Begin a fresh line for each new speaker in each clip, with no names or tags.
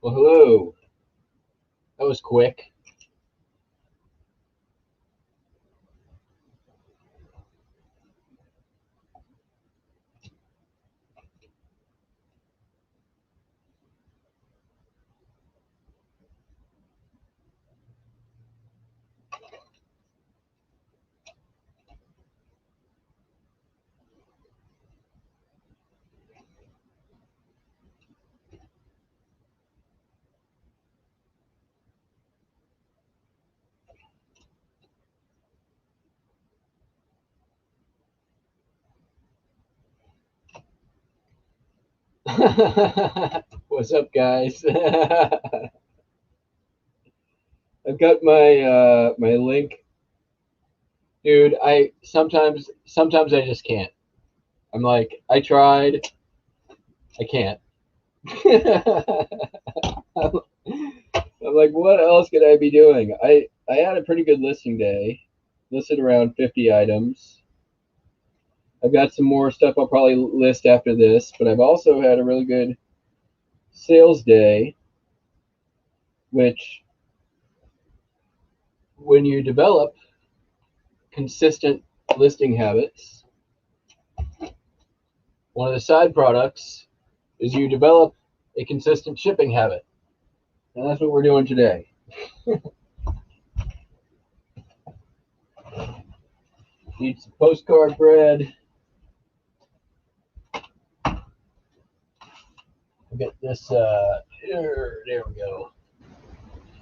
Well, hello. That was quick. What's up, guys? I've got my link, dude. I sometimes I just can't. I'm like, I tried, I can't. I'm like, what else could I be doing? I had a pretty good listing day, listed around 50 items. I've got some more stuff I'll probably list after this, but I've also had a really good sales day, which when you develop consistent listing habits, one of the side products is you develop a consistent shipping habit. And that's what we're doing today. Eat some postcard bread. Get this, there we go.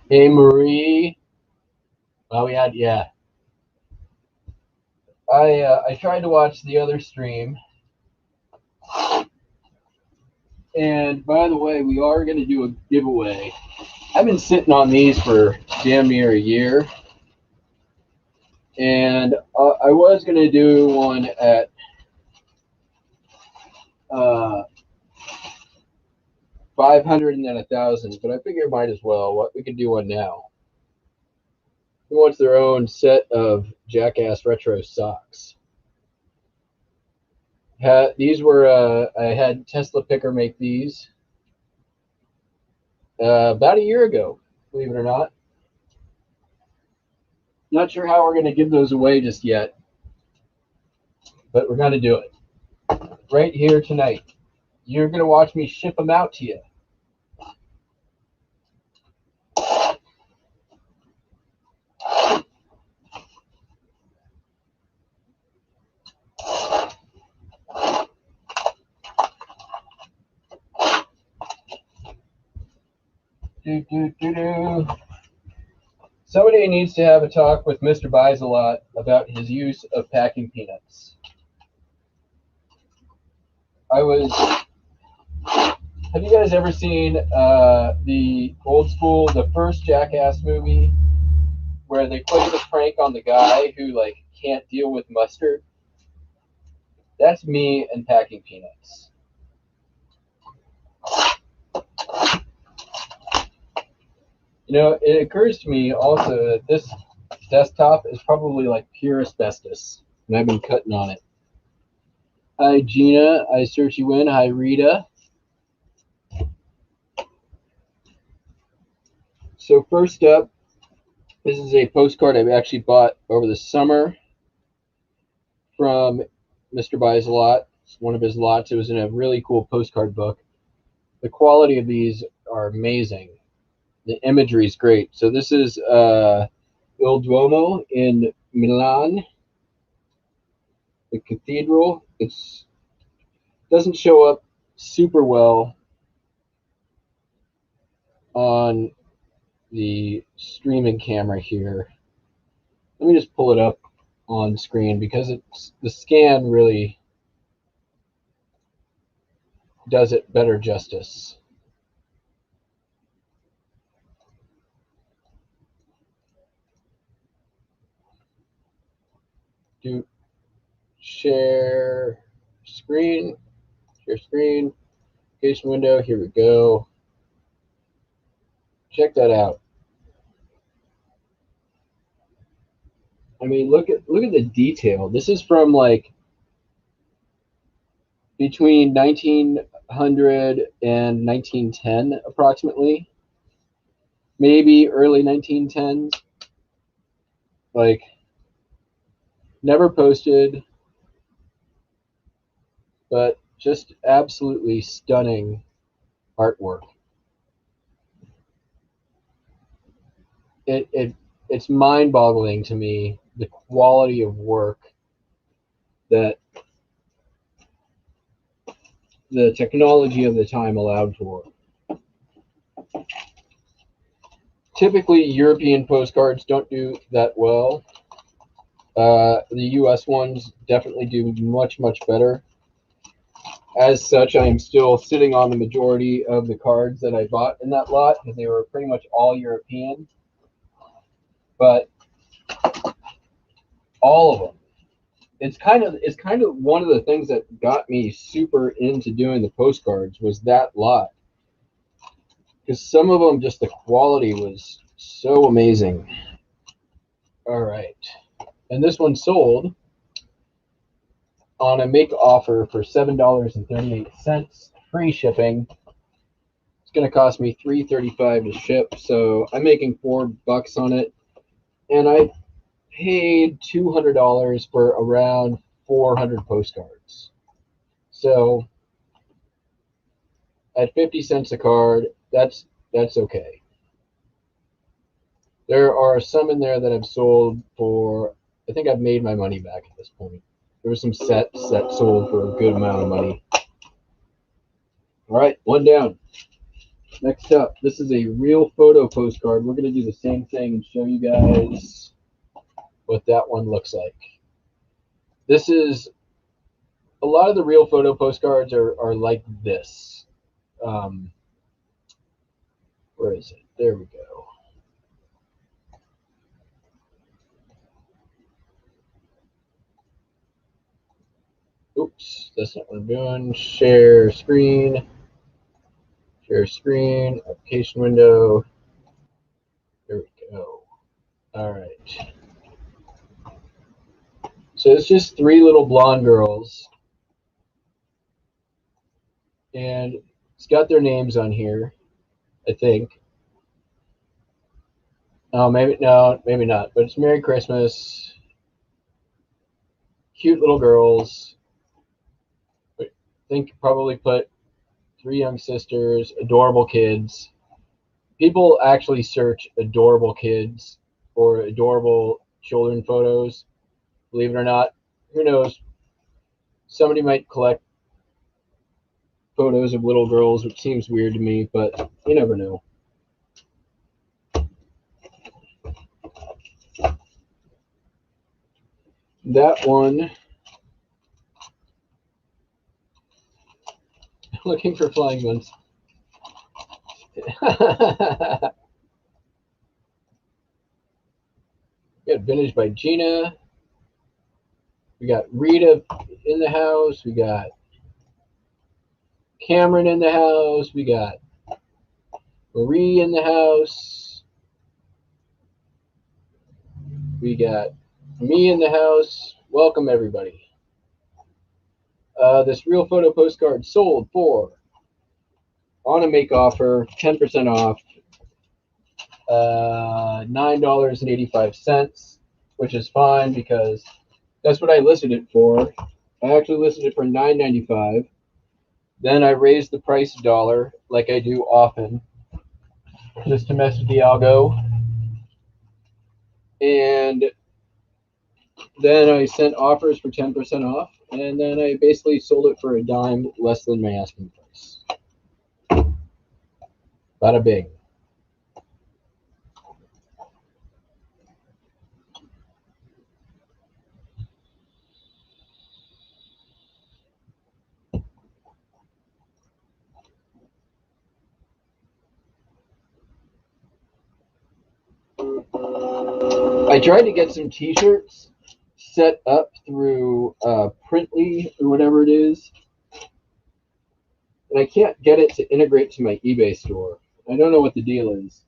Hey, Marie. Oh, yeah. I tried to watch the other stream. And by the way, we are going to do a giveaway. I've been sitting on these for damn near a year. And I was going to do one at 500 and then 1,000, but I figure I might as well. What we could do one now. Who wants their own set of Jackass Retro socks? These were I had Tesla Picker make these about a year ago, believe it or not. Not sure how we're going to give those away just yet, but we're going to do it right here tonight. You're going to watch me ship them out to you. Somebody needs to have a talk with Mr. Buys-A-Lot about his use of packing peanuts. Have you guys ever seen the old school, the first Jackass movie, where they played a prank on the guy who like can't deal with mustard? That's me and packing peanuts. You know, it occurs to me also that this desktop is probably like pure asbestos, and I've been cutting on it. Hi, Gina. Hi, Searchy Win. Hi, Rita. So first up, this is a postcard I've actually bought over the summer from Mr. Buys-A-Lot. It's one of his lots. It was in a really cool postcard book. The quality of these are amazing. The imagery is great. So this is Il Duomo in Milan, the cathedral. It doesn't show up super well on the streaming camera here. Let me just pull it up on screen because the scan really does it better justice. Do share screen, application window. Here we go. Check that out. I mean, look at the detail. This is from like between 1900 and 1910 approximately, maybe early 1910s. Like, never posted, but just absolutely stunning artwork. It's mind-boggling to me, the quality of work that the technology of the time allowed for. Typically, European postcards don't do that well. The US ones definitely do much, much better. As such, I am still sitting on the majority of the cards that I bought in that lot because they were pretty much all European. But all of them. It's kind of one of the things that got me super into doing the postcards was that lot. Because some of them, just the quality was so amazing. All right. And this one sold on a make offer for $7.38, free shipping. It's going to cost me $3.35 to ship, so I'm making $4 on it. And I paid $200 for around 400 postcards. So at 50 cents a card, that's okay. There are some in there that I've sold for, I think I've made my money back at this point. There were some sets that sold for a good amount of money. All right, one down. Next up, this is a real photo postcard. We're going to do the same thing and show you guys what that one looks like. This is, a lot of the real photo postcards are like this. Where is it? There we go. Oops, that's not what I'm doing. Share screen. Share screen. Application window. There we go. All right. So it's just three little blonde girls. And it's got their names on here, I think. Oh, maybe, no, maybe not. But it's Merry Christmas. Cute little girls. I think probably put three young sisters, adorable kids. People actually search adorable kids or adorable children photos. Believe it or not, who knows? Somebody might collect photos of little girls, which seems weird to me, but you never know. That one, looking for flying ones. Got vintage by Gina. We got Rita in the house. We got Cameron in the house. We got Marie in the house. We got me in the house. Welcome, everybody. This real photo postcard sold for, on a make offer, 10% off, $9.85, which is fine because that's what I listed it for. I actually listed it for $9.95. Then I raised the price $1, like I do often, just to mess with the algo. And then I sent offers for 10% off, and then I basically sold it for a dime less than my asking price. Bada bing. I tried to get some t-shirts set up through Printly or whatever it is, and I can't get it to integrate to my eBay store. I don't know what the deal is.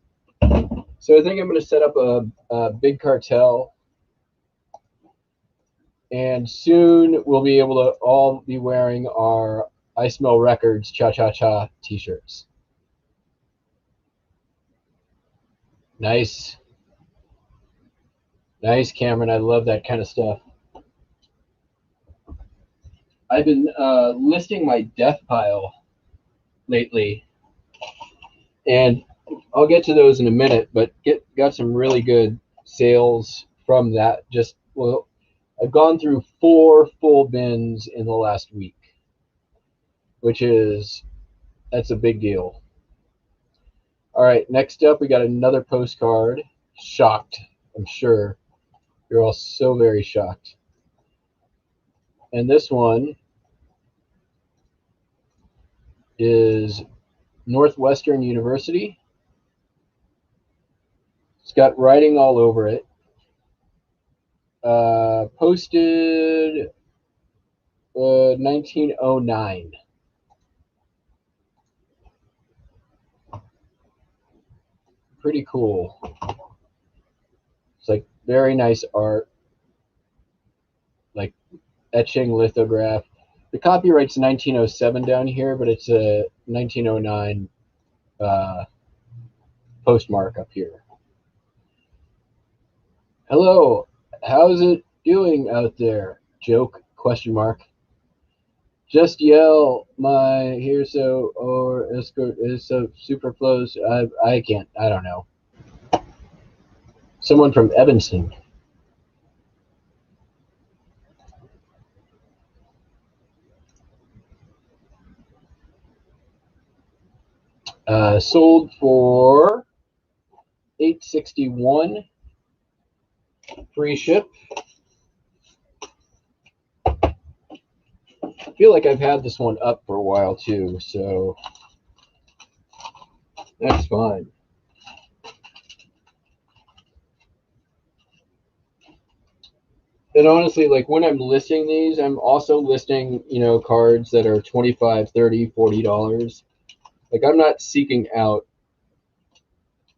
So I think I'm going to set up a big cartel, and soon we'll be able to all be wearing our I Smell Records cha-cha-cha t-shirts. Nice. Nice, Cameron. I love that kind of stuff. I've been listing my death pile lately, and I'll get to those in a minute, but got some really good sales from that. Well, I've gone through 4 full bins in the last week, that's a big deal. All right, next up, we got another postcard. Shocked, I'm sure. You're all so very shocked. And this one is Northwestern University. It's got writing all over it. Posted 1909. Pretty cool. It's like very nice art, like etching, lithograph. The copyright's 1907 down here, but it's a 1909 postmark up here. Hello, how's it doing out there? Joke, question mark. Just yell my here so or escort is so super close. I can't. I don't know. Someone from Evanston. Sold for $861. Free ship. I feel like I've had this one up for a while too, so that's fine. And honestly, like when I'm listing these, I'm also listing, cards that are $25, $30, $40. Like I'm not seeking out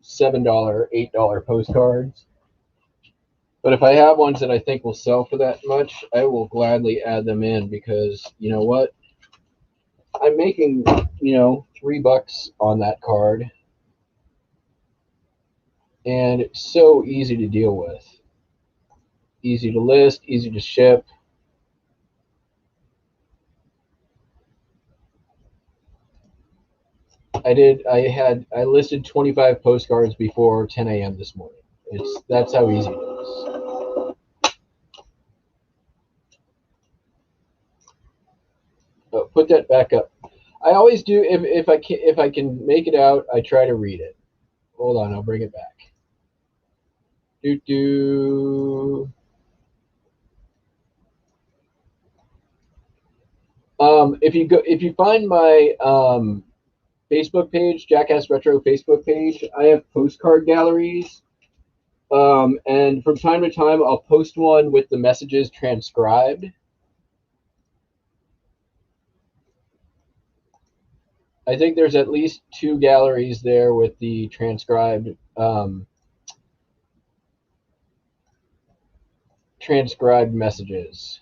$7, $8 postcards. But if I have ones that I think will sell for that much, I will gladly add them in because you know what? I'm making, $3 on that card. And it's so easy to deal with. Easy to list, easy to ship. I listed 25 postcards before 10 a.m. this morning. That's how easy it is. Oh, put that back up. I always do if I can make it out, I try to read it. Hold on, I'll bring it back. If you find my Facebook page, Jackass Retro Facebook page, I have postcard galleries. And from time to time, I'll post one with the messages transcribed. I think there's at least 2 galleries there with the transcribed messages.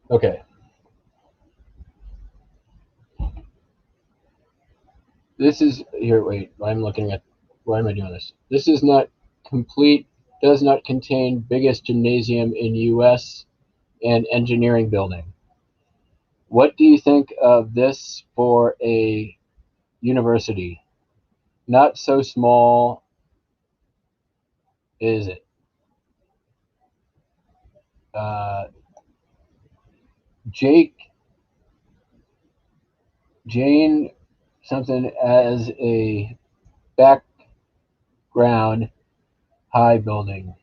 Okay. This is here. Wait, I'm looking at. Why am I doing this? This is not complete. Does not contain biggest gymnasium in U.S. and engineering building. What do you think of this for a university? Not so small, is it? Jane something as a background high building.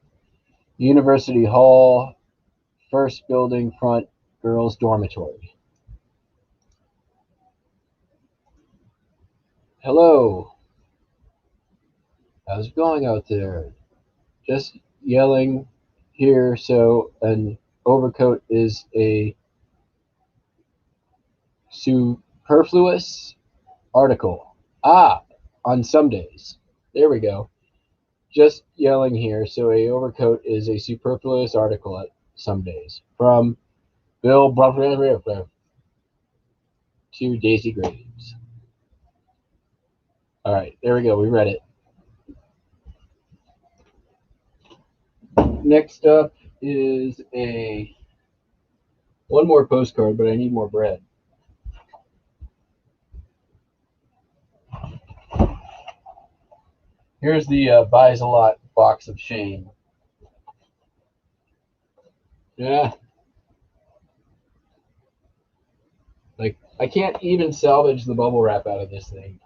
University Hall, first building front, girls' dormitory. Hello. How's it going out there? Just yelling here so an overcoat is a superfluous article. On some days. There we go. Just yelling here so a overcoat is a superfluous article at some days. From Bill Buffett. to Daisy Graves. All right, there we go. We read it. Next up is one more postcard, but I need more bread. Here's the buys a lot box of shame. Yeah. Like, I can't even salvage the bubble wrap out of this thing.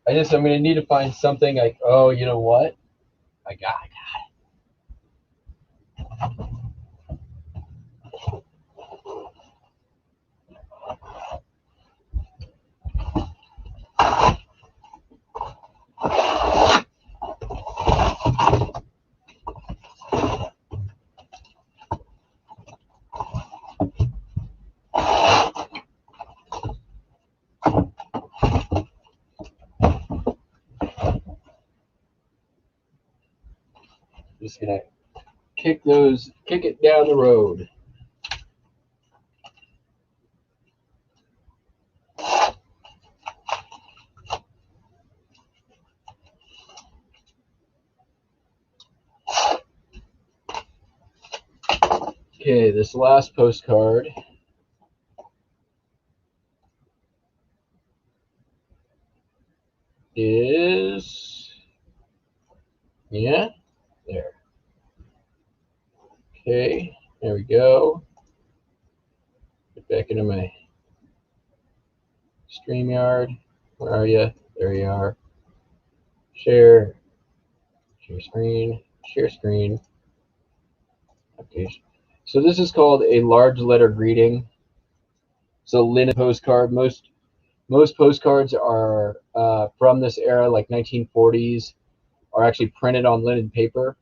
I'm going to need to find something like, oh, you know what? I got it. Just gonna kick it down the road. Okay, this last postcard is, yeah, there. Okay, there we go. Get back into my StreamYard. Where are you? There you are. Share screen, share screen. Okay, so this is called a large letter greeting. It's a linen postcard. Most postcards are from this era, like 1940s, are actually printed on linen paper.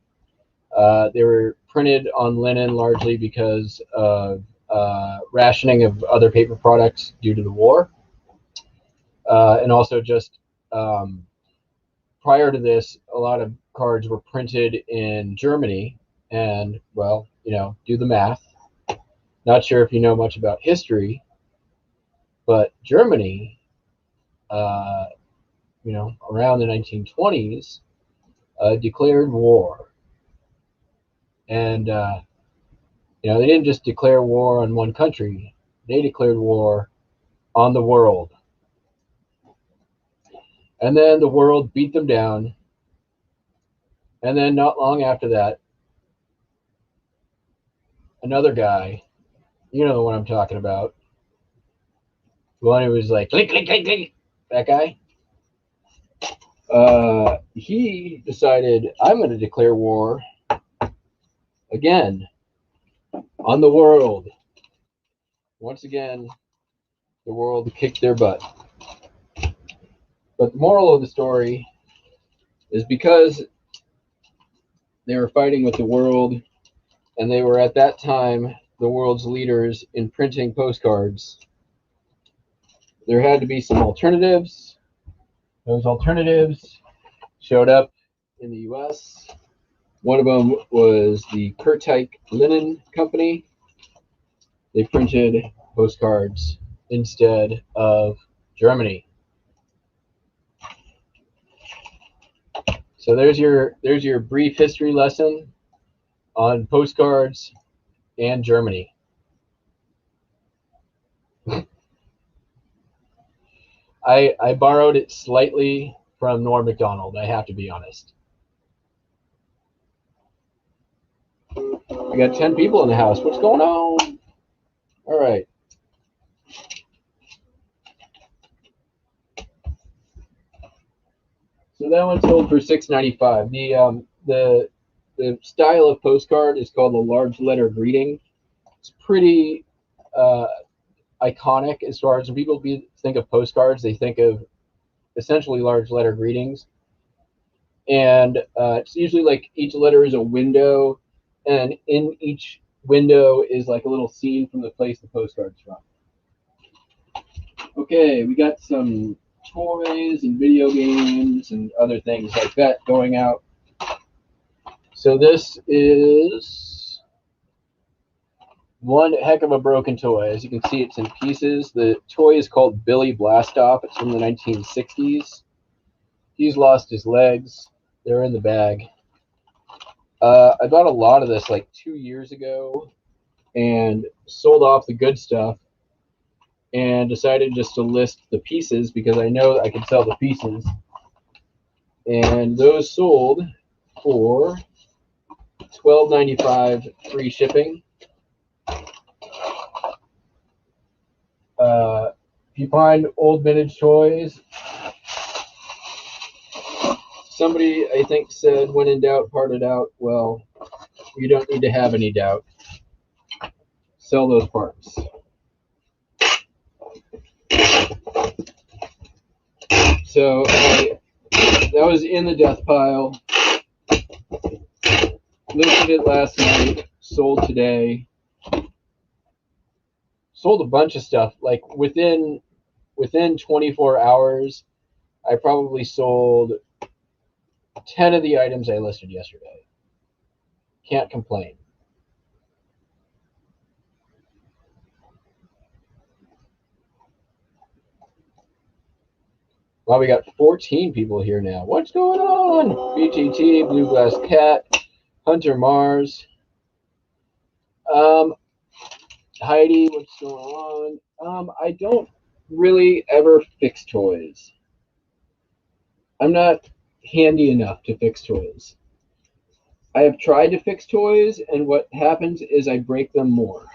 They were printed on linen largely because of rationing of other paper products due to the war. And also just prior to this, a lot of cards were printed in Germany. And, well, do the math. Not sure if you know much about history, but Germany, around the 1920s, declared war. And, they didn't just declare war on one country. They declared war on the world. And then the world beat them down. And then not long after that, another guy, you know the one I'm talking about, the one who was like, click, click, click, click, that guy, he decided, I'm going to declare war again on the world. Once again, the world kicked their butt. But the moral of the story is because they were fighting with the world, and they were at that time the world's leaders in printing postcards, there had to be some alternatives. Those alternatives showed up in the U.S. One of them was the Kurtyke Linen Company. They printed postcards instead of Germany. So there's your brief history lesson on postcards and Germany. I borrowed it slightly from Norm Macdonald, I have to be honest. We got 10 people in the house. What's going on? All right. So that one sold for $6.95. The style of postcard is called a large letter greeting. It's pretty iconic as far as when people think of postcards, they think of essentially large letter greetings. And it's usually like each letter is a window, and in each window is like a little scene from the place the postcard's from. Okay, we got some toys and video games and other things like that going out. So this is One heck of a broken toy. As you can see, it's in pieces. The toy is called Billy Blastoff. It's from the 1960s. He's lost his legs. They're in the bag. I bought a lot of this like 2 years ago and sold off the good stuff and decided just to list the pieces because I know that I can sell the pieces. And those sold for $12.95 free shipping. If you find old vintage toys, somebody I think said, when in doubt, part it out. Well, you don't need to have any doubt. Sell those parts. So that was in the death pile. Listed it last night. Sold today. Sold a bunch of stuff. Like within 24 hours, I probably sold 10 of the items I listed yesterday. Can't complain. Wow, we got 14 people here now. What's going on? BGT, Blue Glass Cat, Hunter Mars. Heidi, what's going on? I don't really ever fix toys. I'm not handy enough to fix toys. I have tried to fix toys, and what happens is I break them more.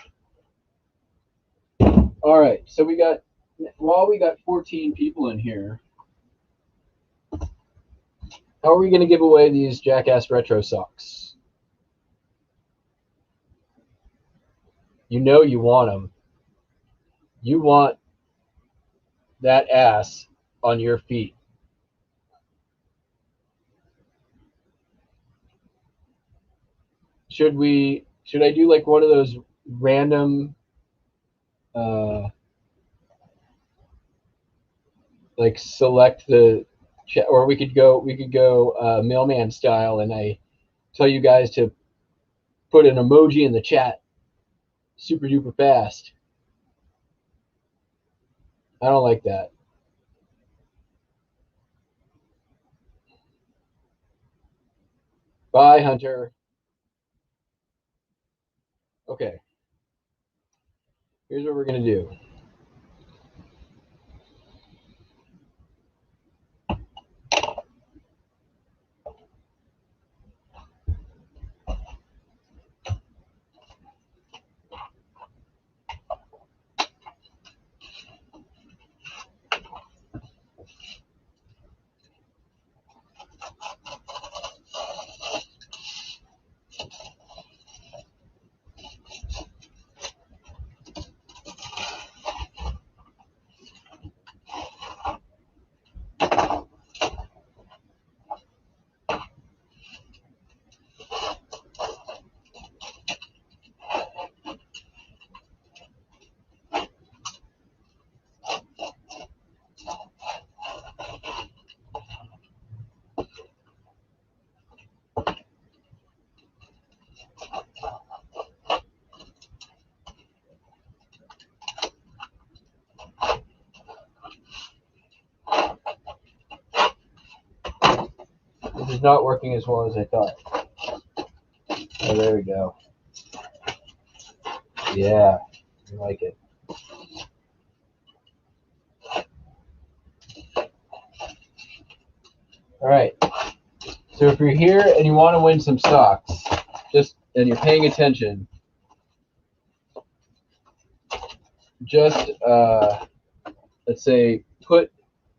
All right, so we got 14 people in here. How are we going to give away these Jackass Retro socks? You know you want them. You want that ass on your feet. Should I do like one of those random like select the chat, or we could go mailman style, and I tell you guys to put an emoji in the chat super duper fast. I don't like that. Bye, Hunter. Okay. Here's what we're going to do. This is not working as well as I thought. Oh, there we go. Yeah, I like it. All right. So if you're here and you want to win some socks, and you're paying attention, just let's say put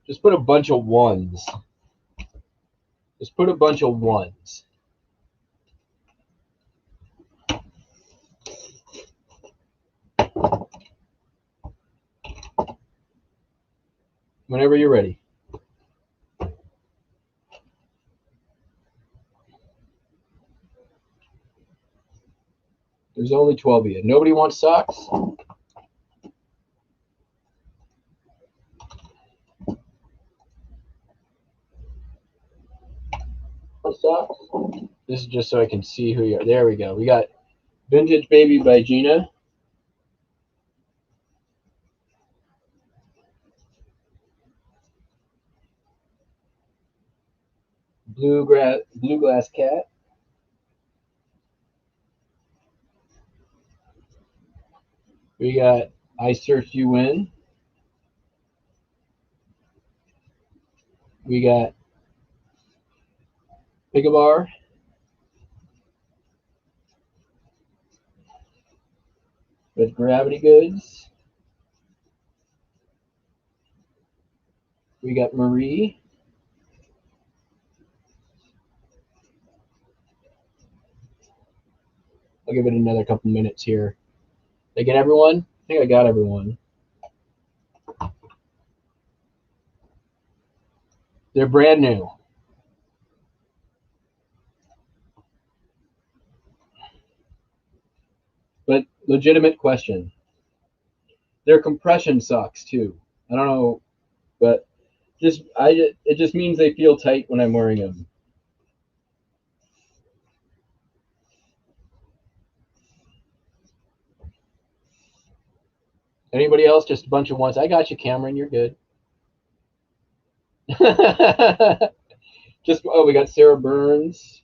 a bunch of ones. Just put a bunch of ones. Whenever you're ready. There's only 12 of you. Nobody wants socks? Socks? This is just so I can see who you are. There we go. We got Vintage Baby by Gina. Bluegrass cat. We got I Surf You In. We got Pigabar. With Gravity Goods. We got Marie. I'll give it another couple minutes here. Did I get everyone? I think I got everyone. They're brand new. But legitimate question. Their compression sucks too. I don't know, but it just means they feel tight when I'm wearing them. Anybody else? Just a bunch of ones. I got you, Cameron. You're good. We got Sarah Burns.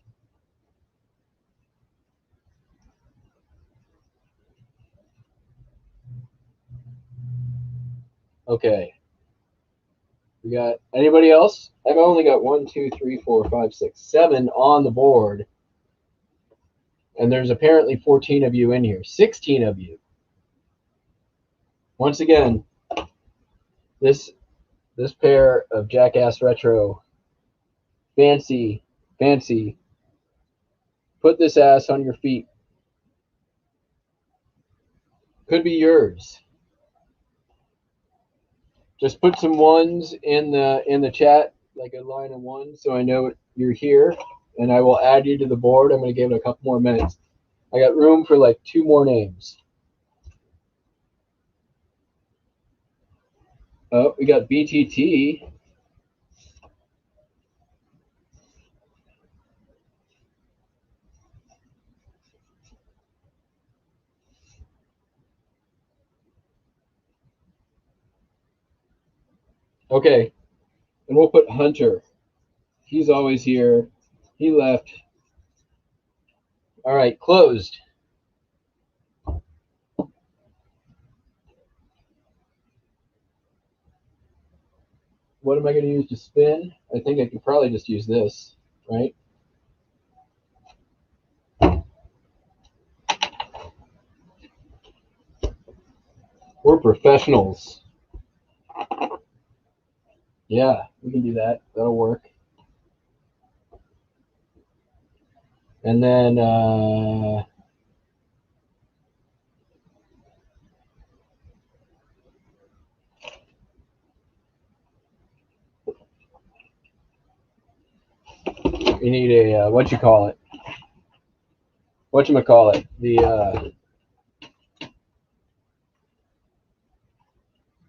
Okay. We got anybody else? I've only got 1, 2, 3, 4, 5, 6, 7 on the board. And there's apparently 14 of you in here. 16 of you. Once again, this pair of Jackass Retro fancy. Put this ass on your feet. Could be yours. Just put some ones in the chat, like a line of ones, so I know you're here, and I will add you to the board. I'm going to give it a couple more minutes. I got room for like 2 more names. Oh, we got BTT. Okay, and we'll put Hunter. He's always here. He left. All right, closed. What am I going to use to spin? I think I could probably just use this, right? We're professionals. Yeah, we can do that. That'll work. And then we need a whatchamacallit.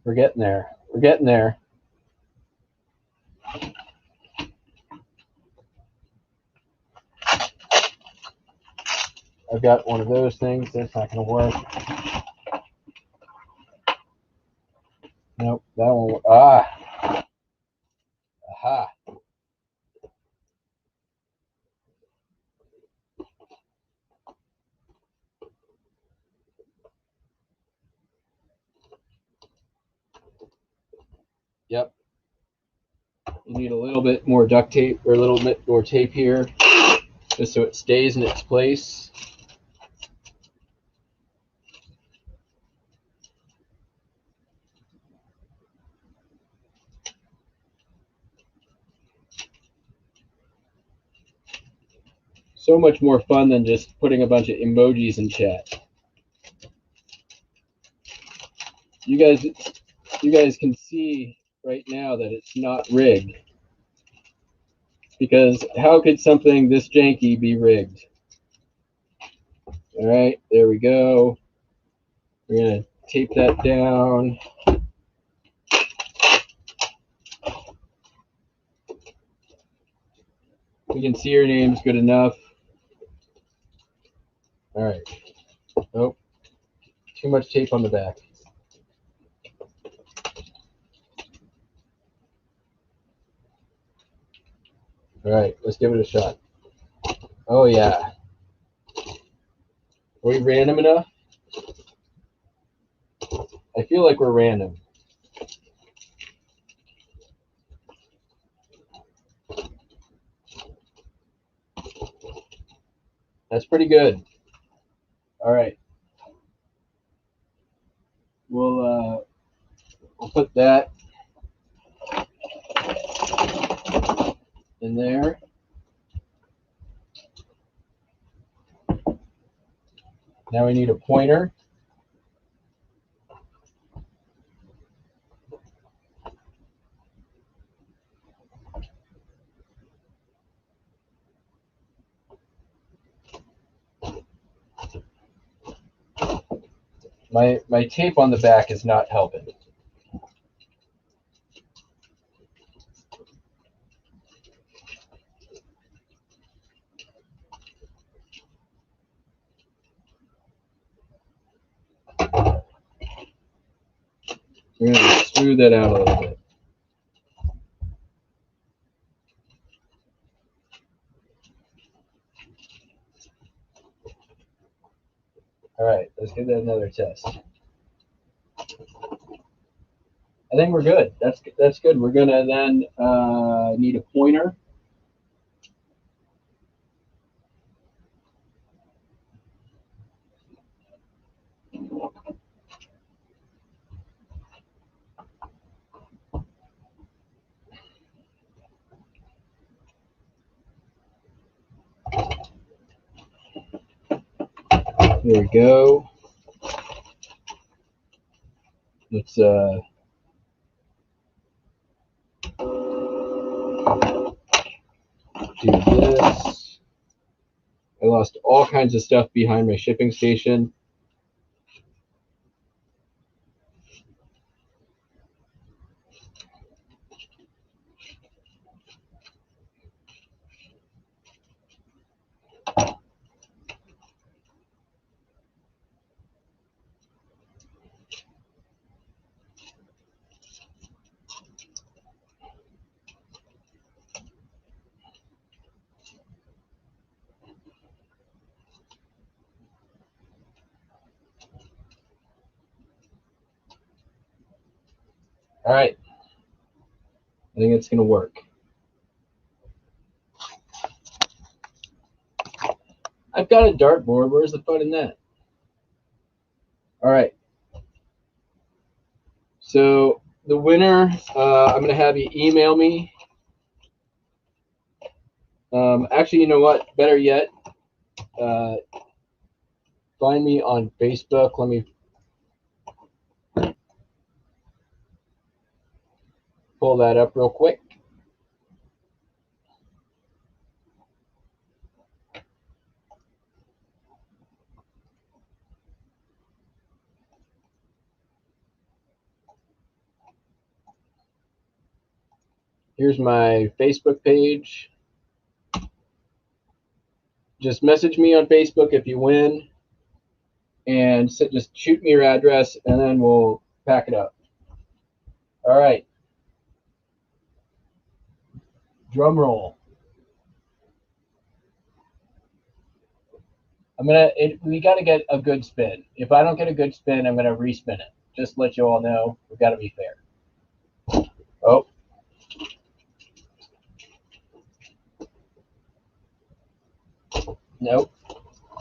We're getting there. We're getting there. I've got one of those things. That's not going to work. Nope, that won't work. Ah. Aha. Yep. You need a little bit more duct tape, or a little bit more tape here, just so it stays in its place. So much more fun than just putting a bunch of emojis in chat. You guys can see right now that it's not rigged. Because how could something this janky be rigged? All right, there we go. We're going to tape that down. We can see your names good enough. All right. Oh, too much tape on the back. All right, let's give it a shot. Oh yeah. Are we random enough? I feel like we're random. That's pretty good. All right. We'll put that in there. Now we need a pointer. My tape on the back is not helping. We're going to smooth that out a little bit. All right, let's give that another test. I think we're good. That's good. We're gonna then need a pointer. Here we go. Let's do this. I lost all kinds of stuff behind my shipping station. All right. I think it's gonna work. I've got a dartboard. Where's the fun in that? All right. So the winner, I'm gonna have you email me. Actually, you know what? Better yet, find me on Facebook. Let me pull that up real quick. Here's my Facebook page. Just message me on Facebook if you win, and just shoot me your address, and then we'll pack it up. All right. Drum roll. We got to get a good spin. If I don't get a good spin, I'm gonna respin it. Just to let you all know, we've got to be fair. Oh. Nope.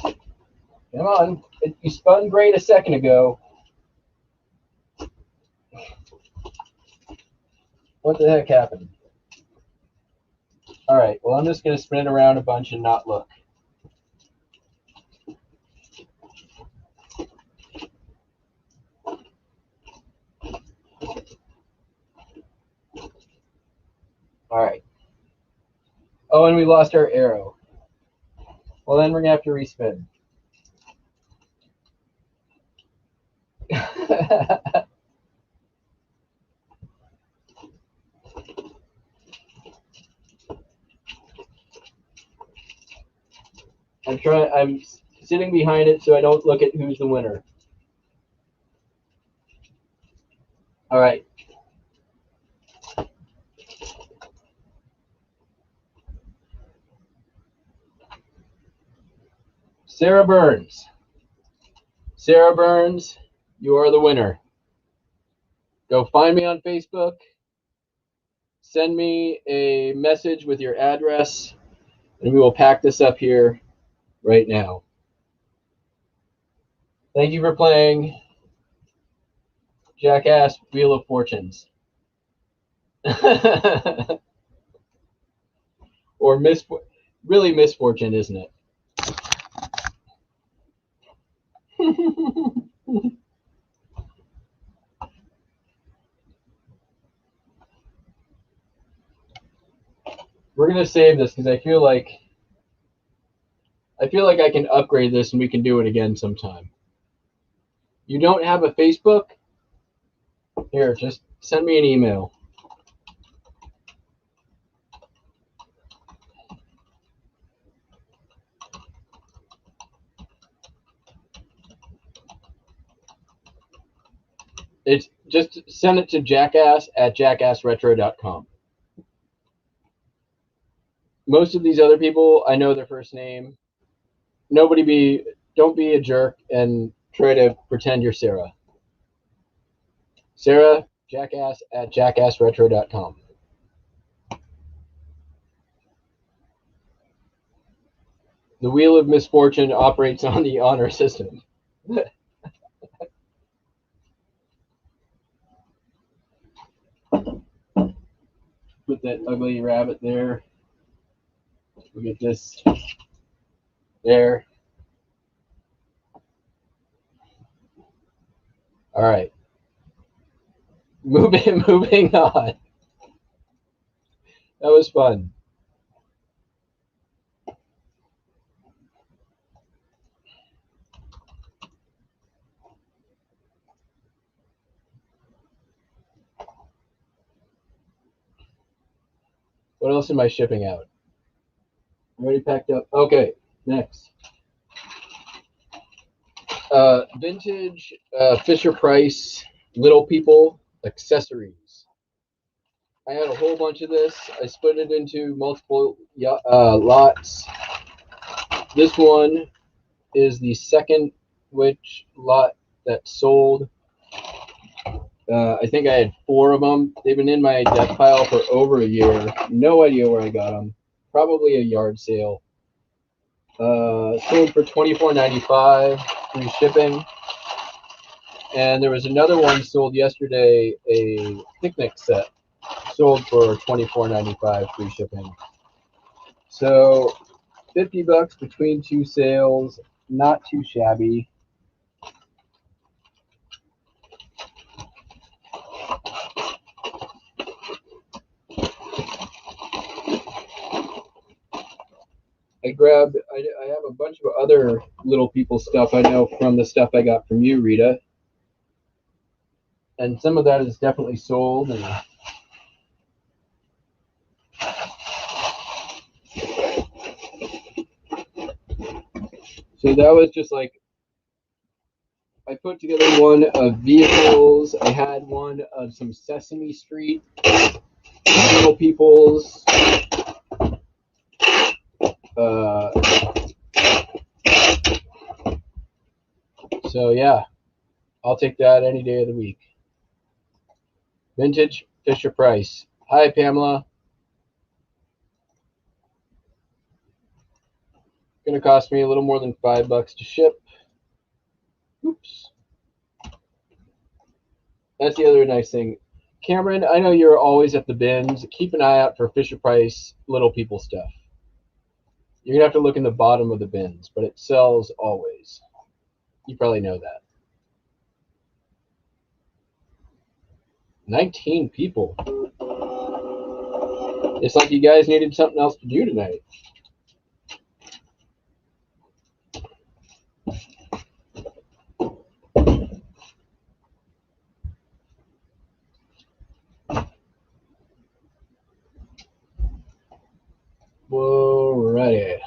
Come on. You spun great a second ago. What the heck happened? All right. Well, I'm just gonna spin it around a bunch and not look. All right. Oh, and we lost our arrow. Well, then we're gonna have to respin. I'm sitting behind it so I don't look at who's the winner. All right. Sarah Burns. Sarah Burns, you are the winner. Go find me on Facebook. Send me a message with your address, and we will pack this up here right now. Thank you for playing Jackass Wheel of Fortunes. Or really misfortune, isn't it? We're gonna save this because I feel like I can upgrade this and we can do it again sometime. You don't have a Facebook? Here, just send me an email. It's just send it to jackass@jackassretro.com. Most of these other people, I know their first name. Don't be a jerk and try to pretend you're Sarah. Sarah, jackass@jackassretro.com. The Wheel of Misfortune operates on the honor system. Put that ugly rabbit there. We'll get this there. All right. Moving on. That was fun. What else am I shipping out? Already packed up. Okay, next. Vintage Fisher Price Little People accessories. I had a whole bunch of this. I split it into multiple lots. This one is the second lot that sold. I think I had 4 of them. They've been in my deck pile for over a year. No idea where I got them. Probably a yard sale. Sold for $24.95, free shipping. And there was another one sold yesterday, a picnic set, sold for $24.95, free shipping. So $50 between 2 sales, not too shabby. I have a bunch of other Little People stuff I know from the stuff I got from you, Rita. And some of that is definitely sold. And so that was just like, I put together one of vehicles. I had one of some Sesame Street Little Peoples. So yeah, I'll take that any day of the week. Vintage Fisher Price. Hi, Pamela. Gonna cost me a little more than $5 to ship. Oops. That's the other nice thing. Cameron, I know you're always at the bins. Keep an eye out for Fisher Price Little People stuff. You're gonna have to look in the bottom of the bins, but it sells always. You probably know that. 19 people. It's like you guys needed something else to do tonight. Alrighty.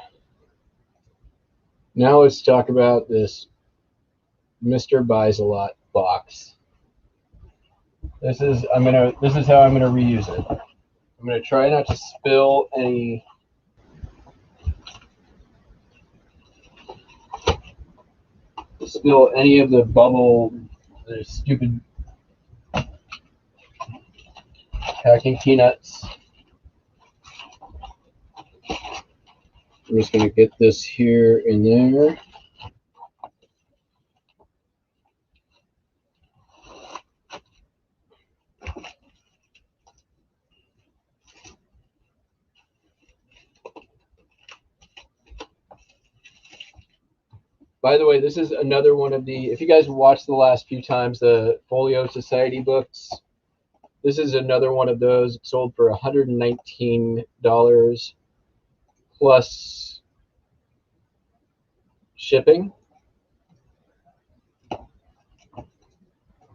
Now let's talk about this Mr. Buys a Lot box. This is how I'm gonna reuse it. I'm gonna try not to spill any spill any of the bubble, the stupid packing peanuts. I'm just going to get this here and there. By the way, this is another one of the, if you guys watched the last few times, the Folio Society books, this is another one of those sold for $119 plus shipping.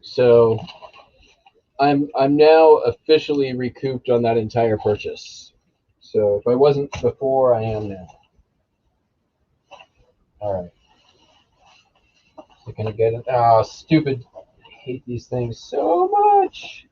So I'm now officially recouped on that entire purchase. So if I wasn't before, I am now. All right. So can I get it? Oh, stupid. I hate these things so much.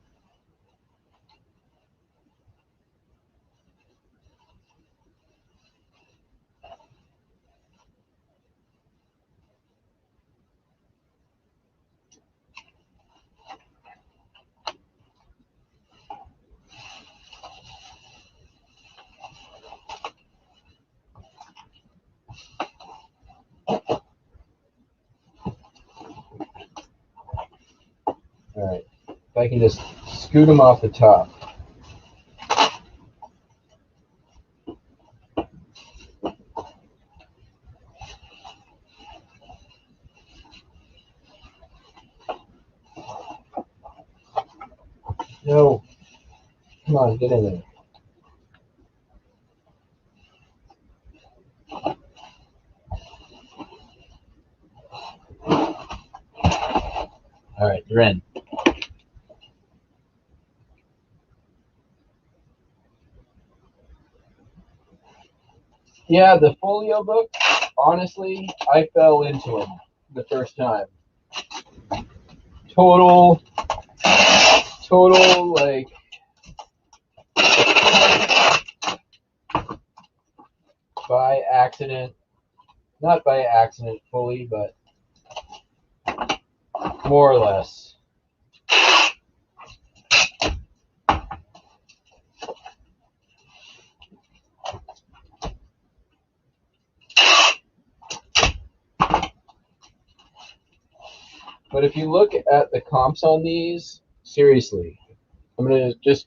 All right. If I can just scoot them off the top. No. Come on, get in there. All right, you're in. Yeah, the Folio book, honestly, I fell into them the first time. Total, like, by accident. Not by accident fully, but more or less. But if you look at the comps on these, seriously, I'm going to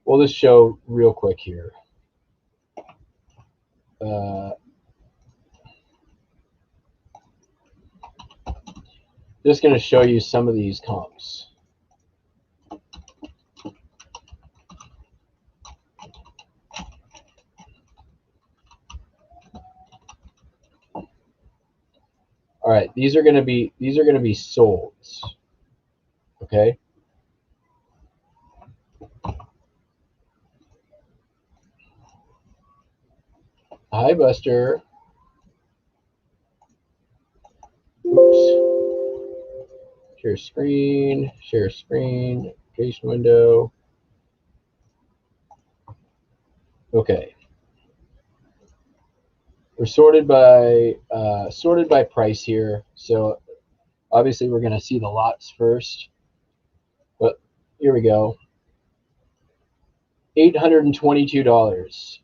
we'll just show real quick here. Just going to show you some of these comps. All right, these are going to be sold. Okay. Hi, Buster. Oops. Share screen, application window. Okay. We're sorted by price here. So obviously we're going to see the lots first. But here we go. $822.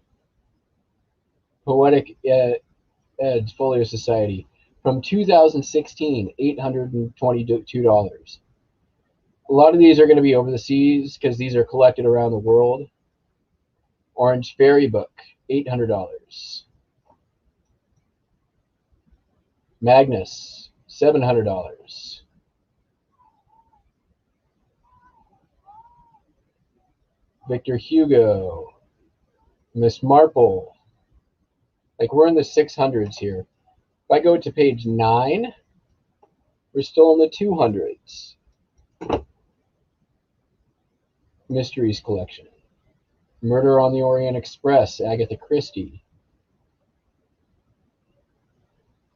Poetic Ed's Folio Society. From 2016, $822. A lot of these are going to be over the seas because these are collected around the world. Orange Fairy Book, $800. Magnus, $700. Victor Hugo, Miss Marple. Like, we're in the 600s here. If I go to page 9, we're still in the 200s. Mysteries Collection. Murder on the Orient Express, Agatha Christie.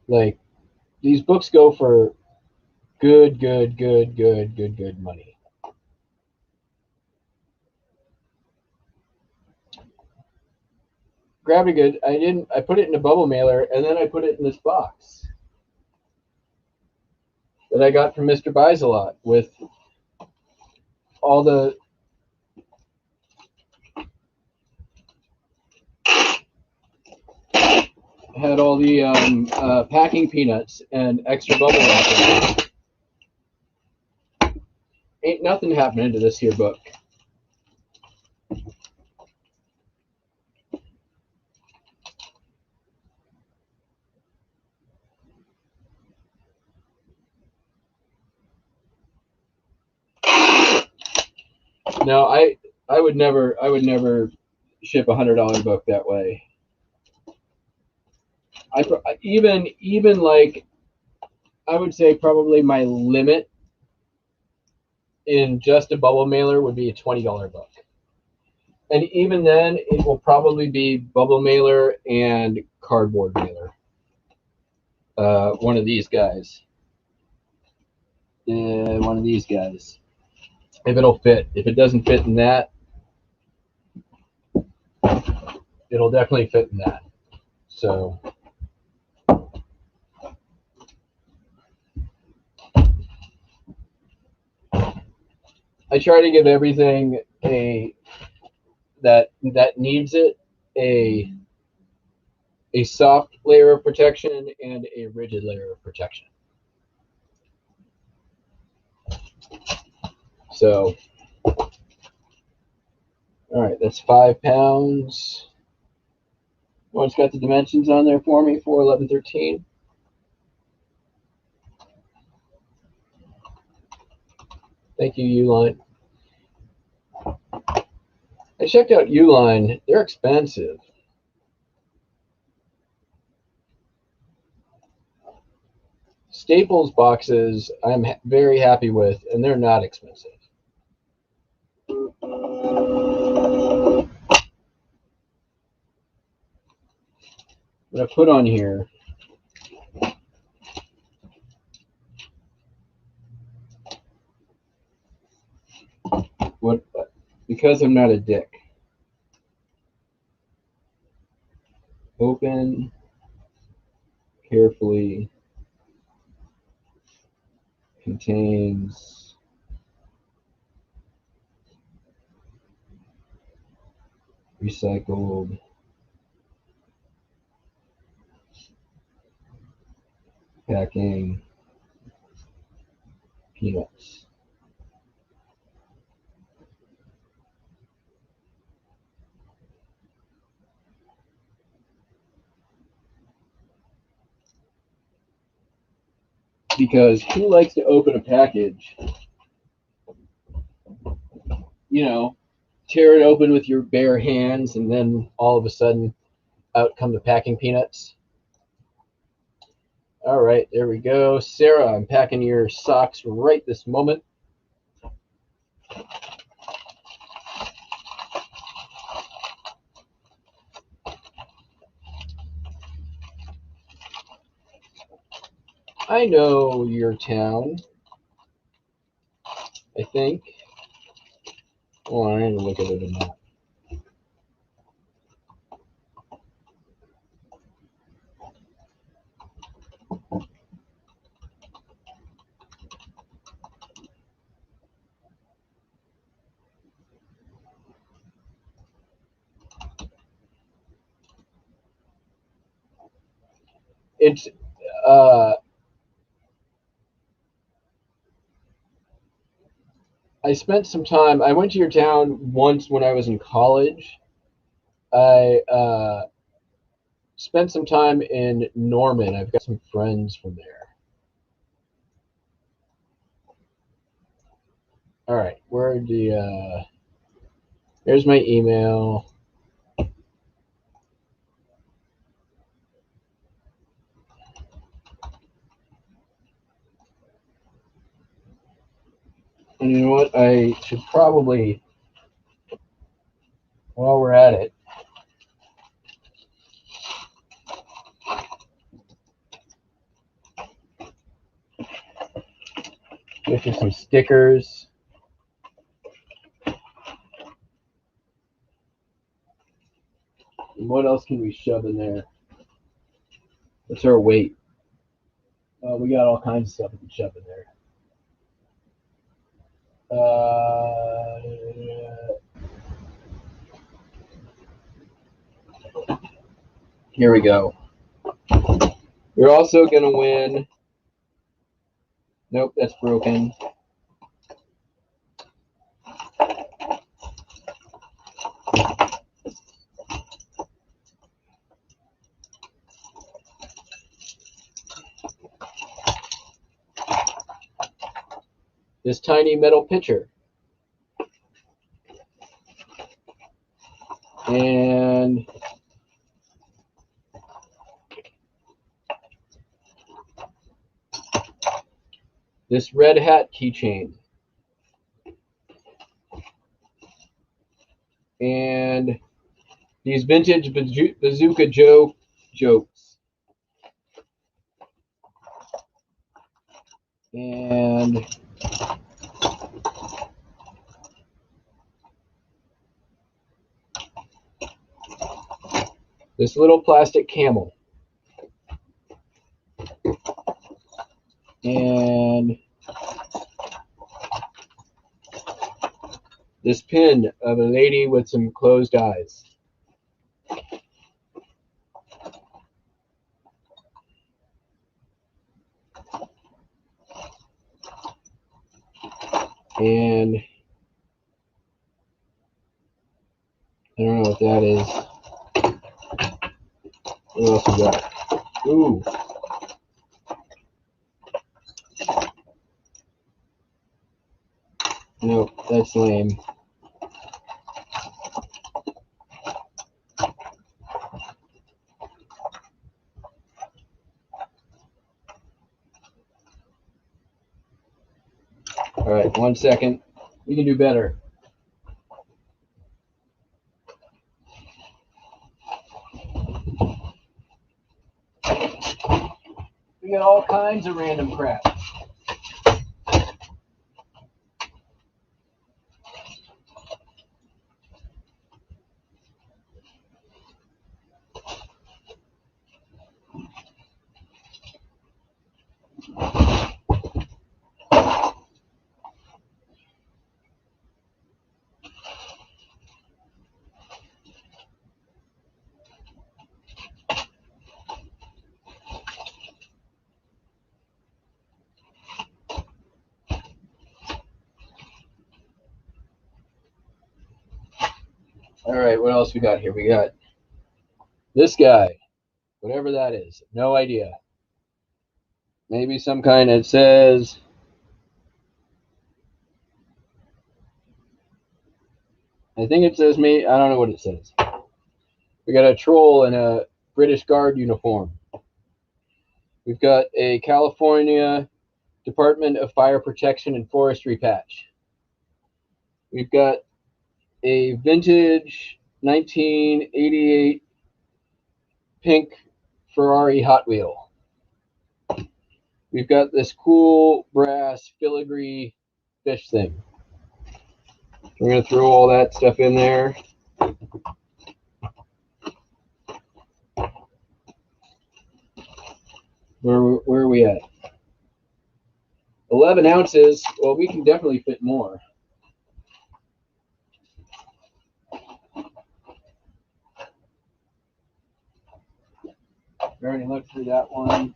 Like, these books go for good money. Gravity Good, I put it in a bubble mailer and then I put it in this box. that I got from Mr. Buys a Lot with all the packing peanuts and extra bubble wrap. Ain't nothing happening to this here book. No, I would never ship $100 book that way. Even like, I would say probably my limit in just a bubble mailer would be a $20 book. And even then, it will probably be bubble mailer and cardboard mailer. One of these guys. One of these guys. If it'll fit. If it doesn't fit in that, it'll definitely fit in that. So I try to give everything that needs it a soft layer of protection and a rigid layer of protection. So, all right, that's 5 pounds. Oh, it's got the dimensions on there for me, 4, 11, 13. Thank you, Uline. I checked out Uline. They're expensive. Staples boxes I'm very happy with, and they're not expensive. I'm going to put on here what, because I'm not a dick. Open carefully, contains recycled packing peanuts. Because who likes to open a package, you know, tear it open with your bare hands, and then all of a sudden out come the packing peanuts? All right, there we go. Sarah, I'm packing your socks right this moment. I know your town, I think. Oh, I need to look at it a map. It's I spent some time. I went to your town once when I was in college. I spent some time in Norman. I've got some friends from there. All right, where the here's my email. And you know what? I should probably, while we're at it, get you some stickers. And what else can we shove in there? What's our weight? We got all kinds of stuff we can shove in there. Here we go. You're also going to win. Nope, that's broken. This tiny metal pitcher. And this red hat keychain. And these vintage Bazooka Joe jokes. And this little plastic camel. And this pin of a lady with some closed eyes. And I don't know what that is. What else we got? Ooh. Nope, that's lame. All right, 1 second. We can do better. We got all kinds of random crap. All right, what else we got here? We got this guy, whatever that is. No idea. Maybe some kind that says I think it says me. I don't know what it says. We got a troll in a British Guard uniform. We've got a California Department of Fire Protection and Forestry patch. We've got a vintage 1988 pink Ferrari Hot Wheel. We've got this cool brass filigree fish thing. We're going to throw all that stuff in there. Where are we at? 11 ounces. Well, we can definitely fit more. We already looked through that one.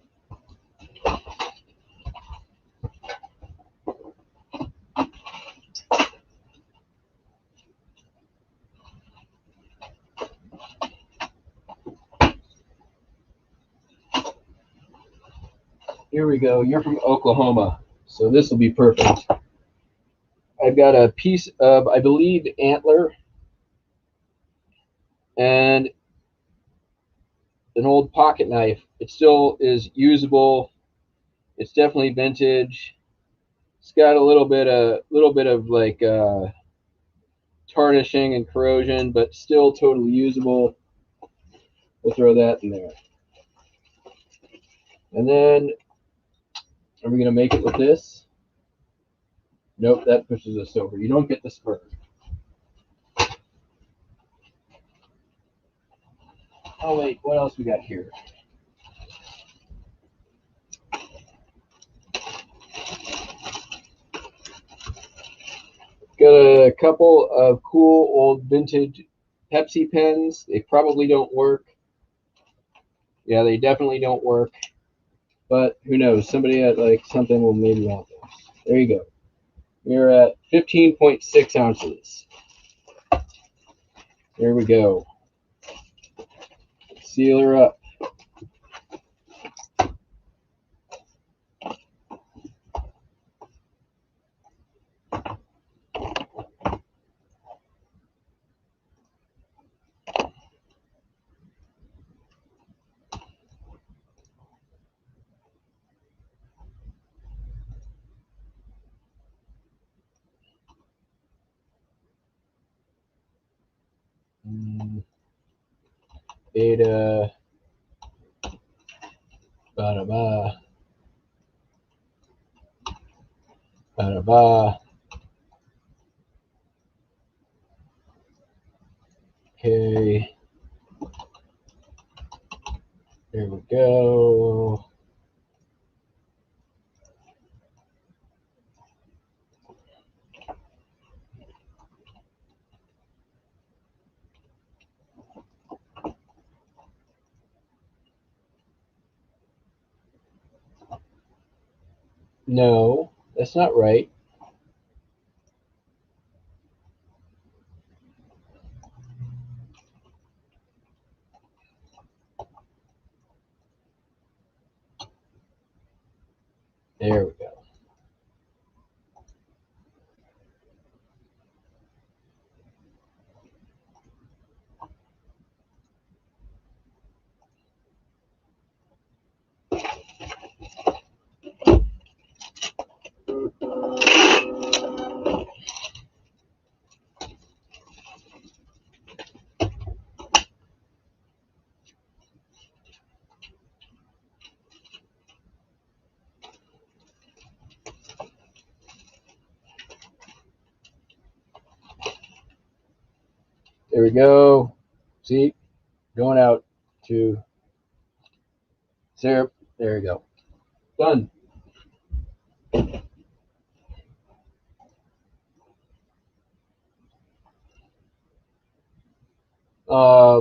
Here we go. You're from Oklahoma, so this will be perfect. I've got a piece of, I believe, antler and an old pocket knife. It still is usable. It's definitely vintage. It's got a little bit of like tarnishing and corrosion, but still totally usable. We'll throw that in there. And then, are we going to make it with this? Nope, that pushes us over. You don't get the spur. Oh wait, what else we got here? a couple of cool old vintage Pepsi pens. They probably don't work. Yeah, they definitely don't work. But who knows? Somebody at like something will maybe want those. There you go. We're at 15.6 ounces. There we go. Seal her up. Beta. Ba-da-ba. Ba-da-ba. Okay. There we go. No, that's not right. There we go. There we go. See, going out to syrup. There we go. Done.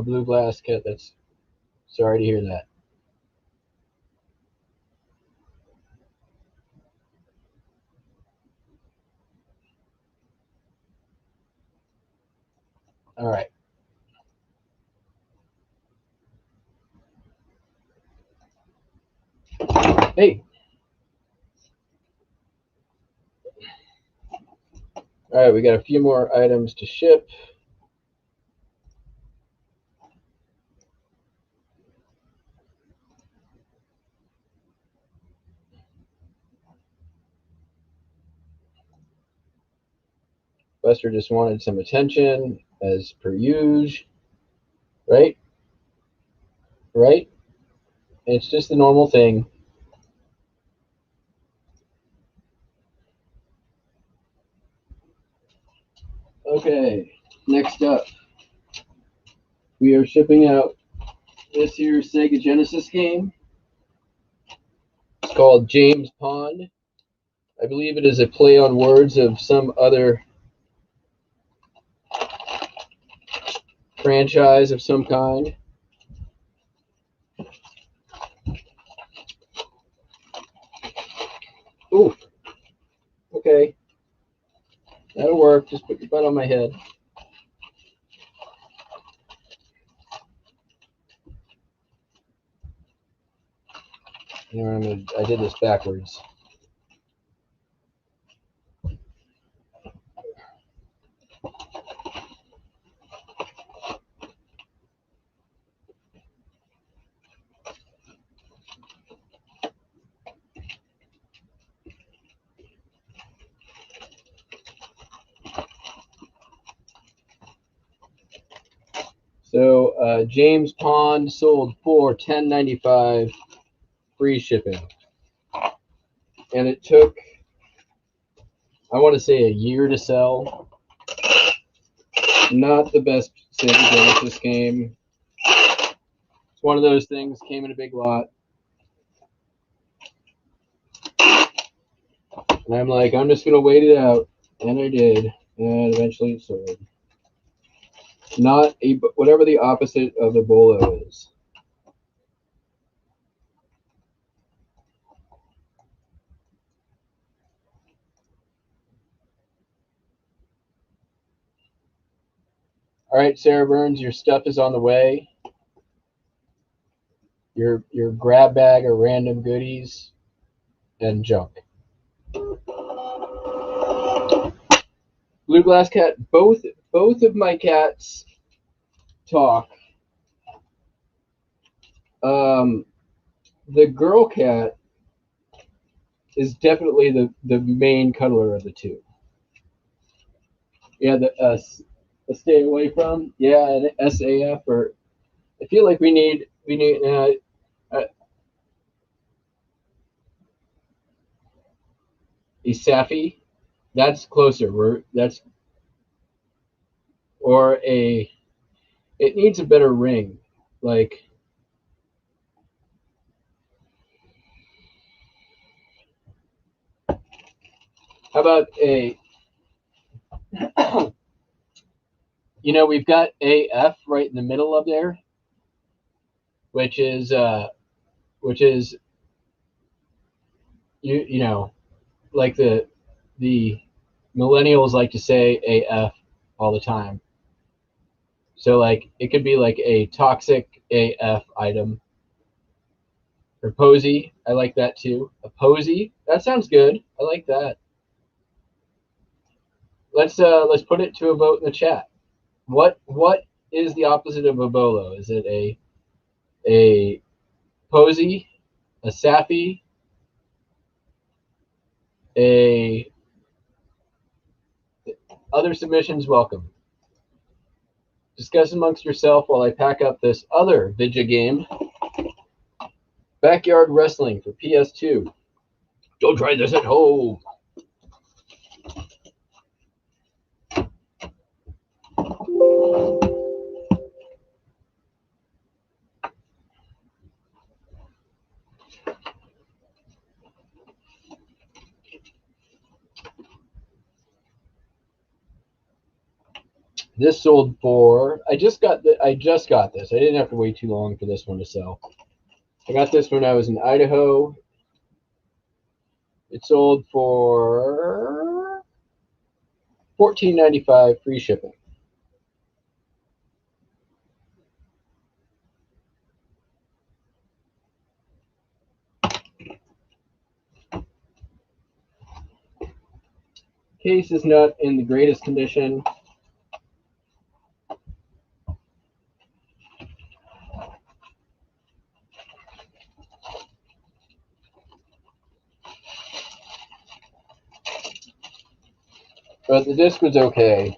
Blue glass cat. That's sorry to hear that. All right. Hey. All right, we got a few more items to ship. Buster just wanted some attention, as per usual. Right? Right? It's just the normal thing. Okay, next up, we are shipping out this here Sega Genesis game. It's called James Pond. I believe it is a play on words of some other franchise of some kind. Ooh, okay. That'll work. Just put your butt on my head. You know, I did this backwards. So James Pond sold for $10.95 free shipping. And it took, I want to say, a year to sell. Not the best Sega Genesis game. It's one of those things, came in a big lot. And I'm like, I'm just going to wait it out. And I did. and eventually it sold. Not a whatever the opposite of a bolo is. All right, Sarah Burns, your stuff is on the way. Your grab bag of random goodies and junk. Blue Glass Cat. Both of my cats talk. The girl cat is definitely the main cuddler of the two. Yeah, the stay away from. Yeah, an SAF or I feel like we need a Safi. That's closer. That's or a. It needs a better ring. Like how about a. We've got AF right in the middle of there, which is you know like the millennials like to say AF all the time. So like it could be like a toxic AF item. Or posy, I like that too. A posy, that sounds good. I like that. Let's put it to a vote in the chat. What is the opposite of a bolo? Is it a posy, a sappy, a other submissions welcome. Discuss amongst yourself while I pack up this other Vidya game. Backyard Wrestling for PS2. Don't try this at home. This sold for. I just got this. I didn't have to wait too long for this one to sell. I got this when I was in Idaho. It sold for $14.95 free shipping. Case is not in the greatest condition. But the disc was okay.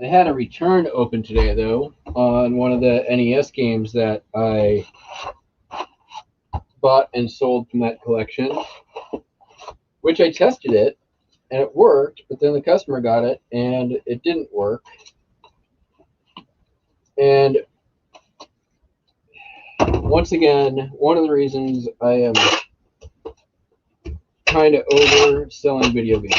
I had a return open today, though, on one of the NES games that I bought and sold from that collection, which I tested it, and it worked, but then the customer got it, and it didn't work. And once again, one of the reasons I am trying to overselling video games.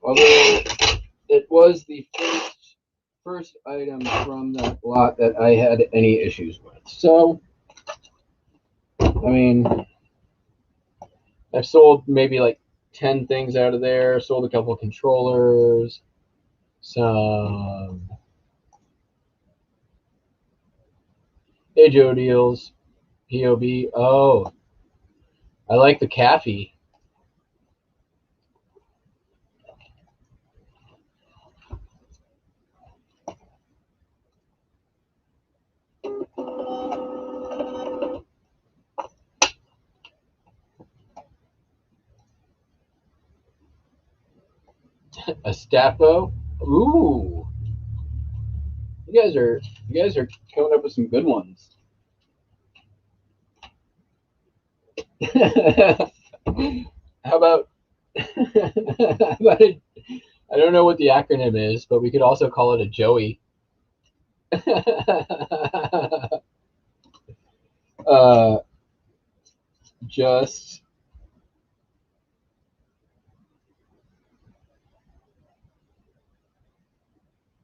Although it was the first item from that lot that I had any issues with. So, I mean, I've sold maybe like 10 things out of there, sold a couple of controllers, some Hey Joe deals, POB. Oh, I like the cafe. A Staffo. Ooh, you guys are coming up with some good ones. How about I don't know what the acronym is, but we could also call it a Joey. uh, just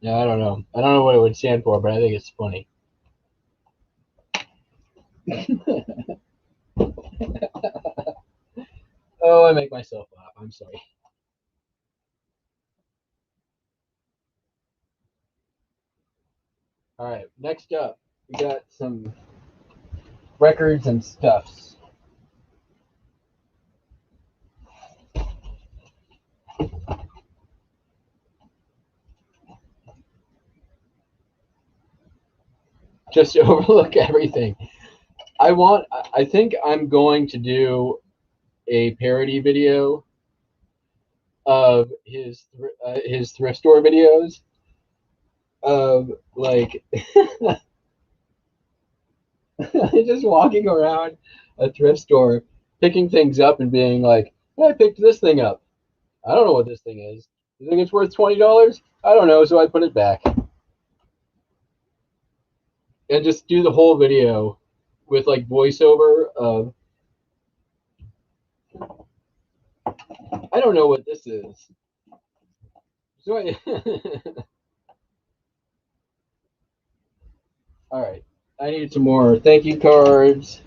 yeah, I don't know. I don't know what it would stand for, but I think it's funny. Oh, I make myself laugh. I'm sorry. All right, next up, we got some records and stuffs. Just to overlook everything. I think I'm going to do a parody video of his thrift store videos of like just walking around a thrift store, picking things up and being like, hey, I picked this thing up. I don't know what this thing is. You think it's worth $20? I don't know, so I put it back. And just do the whole video with like voiceover of I don't know what this is. So all right. I need some more thank you cards.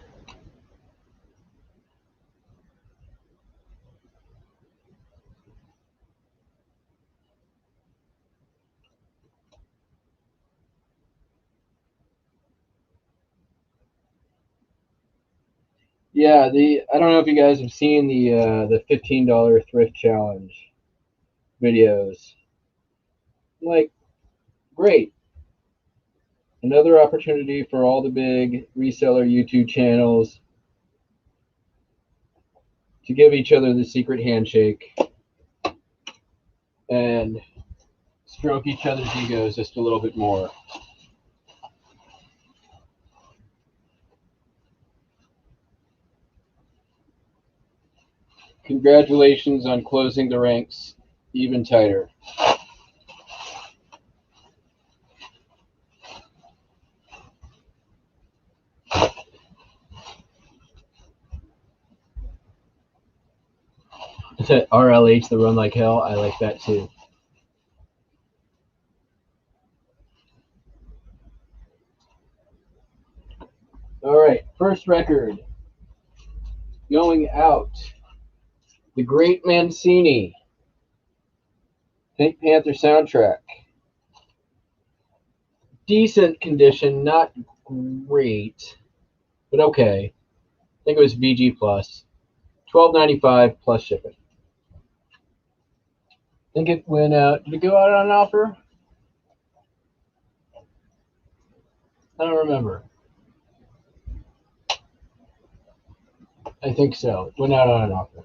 Yeah, I don't know if you guys have seen the $15 thrift challenge videos. Like, great. Another opportunity for all the big reseller YouTube channels to give each other the secret handshake and stroke each other's egos just a little bit more. Congratulations on closing the ranks even tighter. RLH, the run like hell. I like that too. All right, first record going out. The Great Mancini, Pink Panther soundtrack. Decent condition, not great, but okay. I think it was VG plus. $12.95 plus shipping. I think it went out. Did it go out on an offer? I don't remember. I think so. It went out on an offer.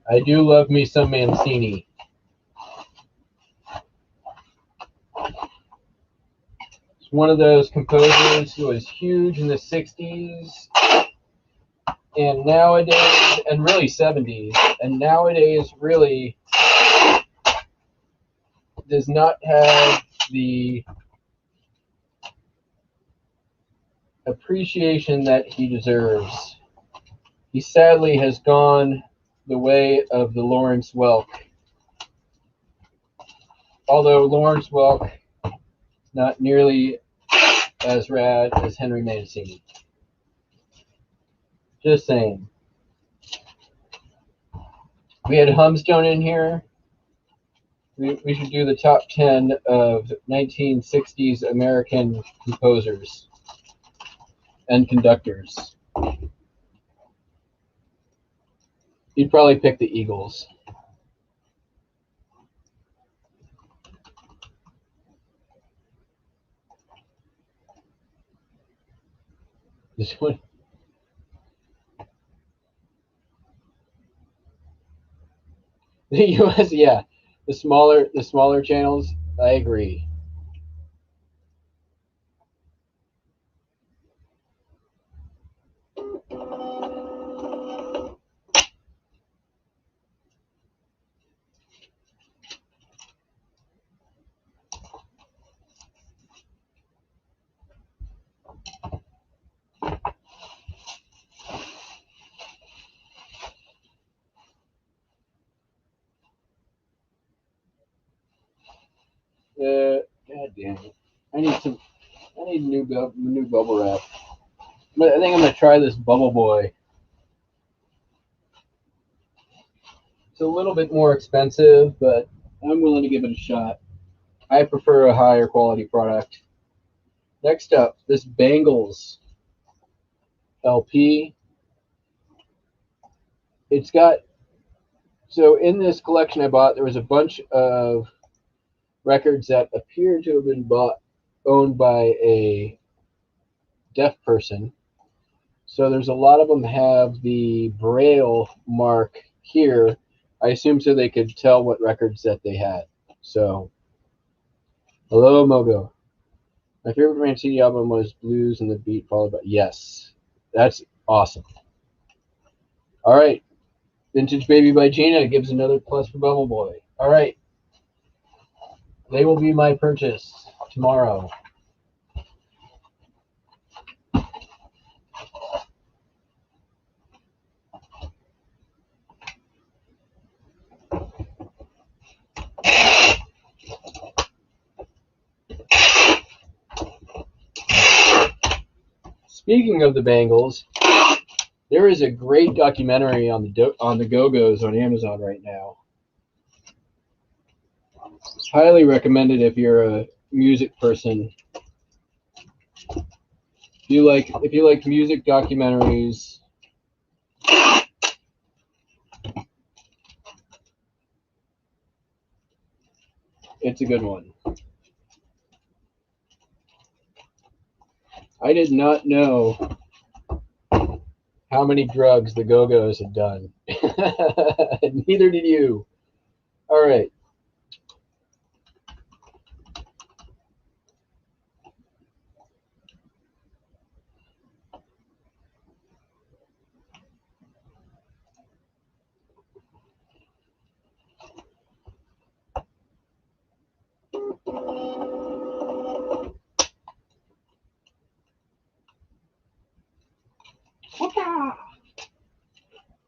I do love me some Mancini. It's one of those composers who was huge in the 60s and nowadays, and really 70s, and nowadays really does not have the appreciation that he deserves. He sadly has gone the way of the Lawrence Welk. Although Lawrence Welk is not nearly as rad as Henry Mancini. Just saying. We had Humstone in here. We should do the top 10 of 1960s American composers and conductors. You'd probably pick the Eagles. This one. The US, yeah. The smaller channels, I agree. God damn it! I need new bubble wrap. But I think I'm gonna try this Bubble Boy. It's a little bit more expensive, but I'm willing to give it a shot. I prefer a higher quality product. Next up, this Bangles LP. It's got, so in this collection I bought, there was a bunch of records that appear to have been owned by a deaf person. So there's a lot of them have the Braille mark here. I assume so they could tell what records that they had. So, hello, Mogo. My favorite Ranch CD album was Blues and the Beat, followed by, yes, that's awesome. All right, Vintage Baby by Gina gives another plus for Bubble Boy. All right, they will be my purchase tomorrow. Speaking of the Bangles, there is a great documentary on the Go-Go's on Amazon right now. Highly recommended if you're a music person. If you like music documentaries, it's a good one. I did not know how many drugs the Go-Go's had done. Neither did you. All right.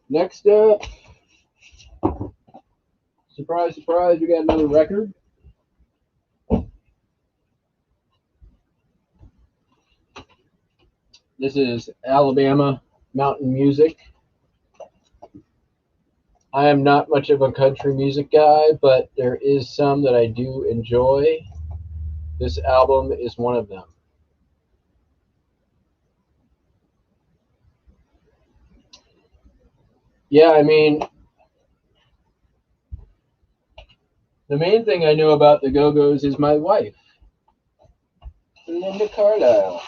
Next up, surprise, surprise, we got another record. This is Alabama Mountain Music. I am not much of a country music guy, but there is some that I do enjoy. This album is one of them. Yeah, I mean, the main thing I know about the Go-Go's is my wife, Linda Carlisle.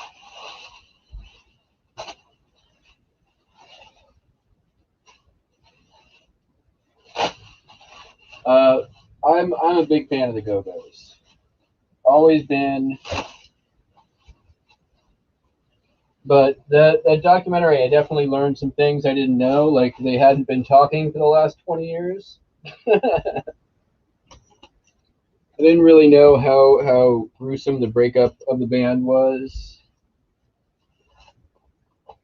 I'm a big fan of the Go-Go's. Always been. But that documentary, I definitely learned some things I didn't know. Like they hadn't been talking for the last 20 years. I didn't really know how gruesome the breakup of the band was,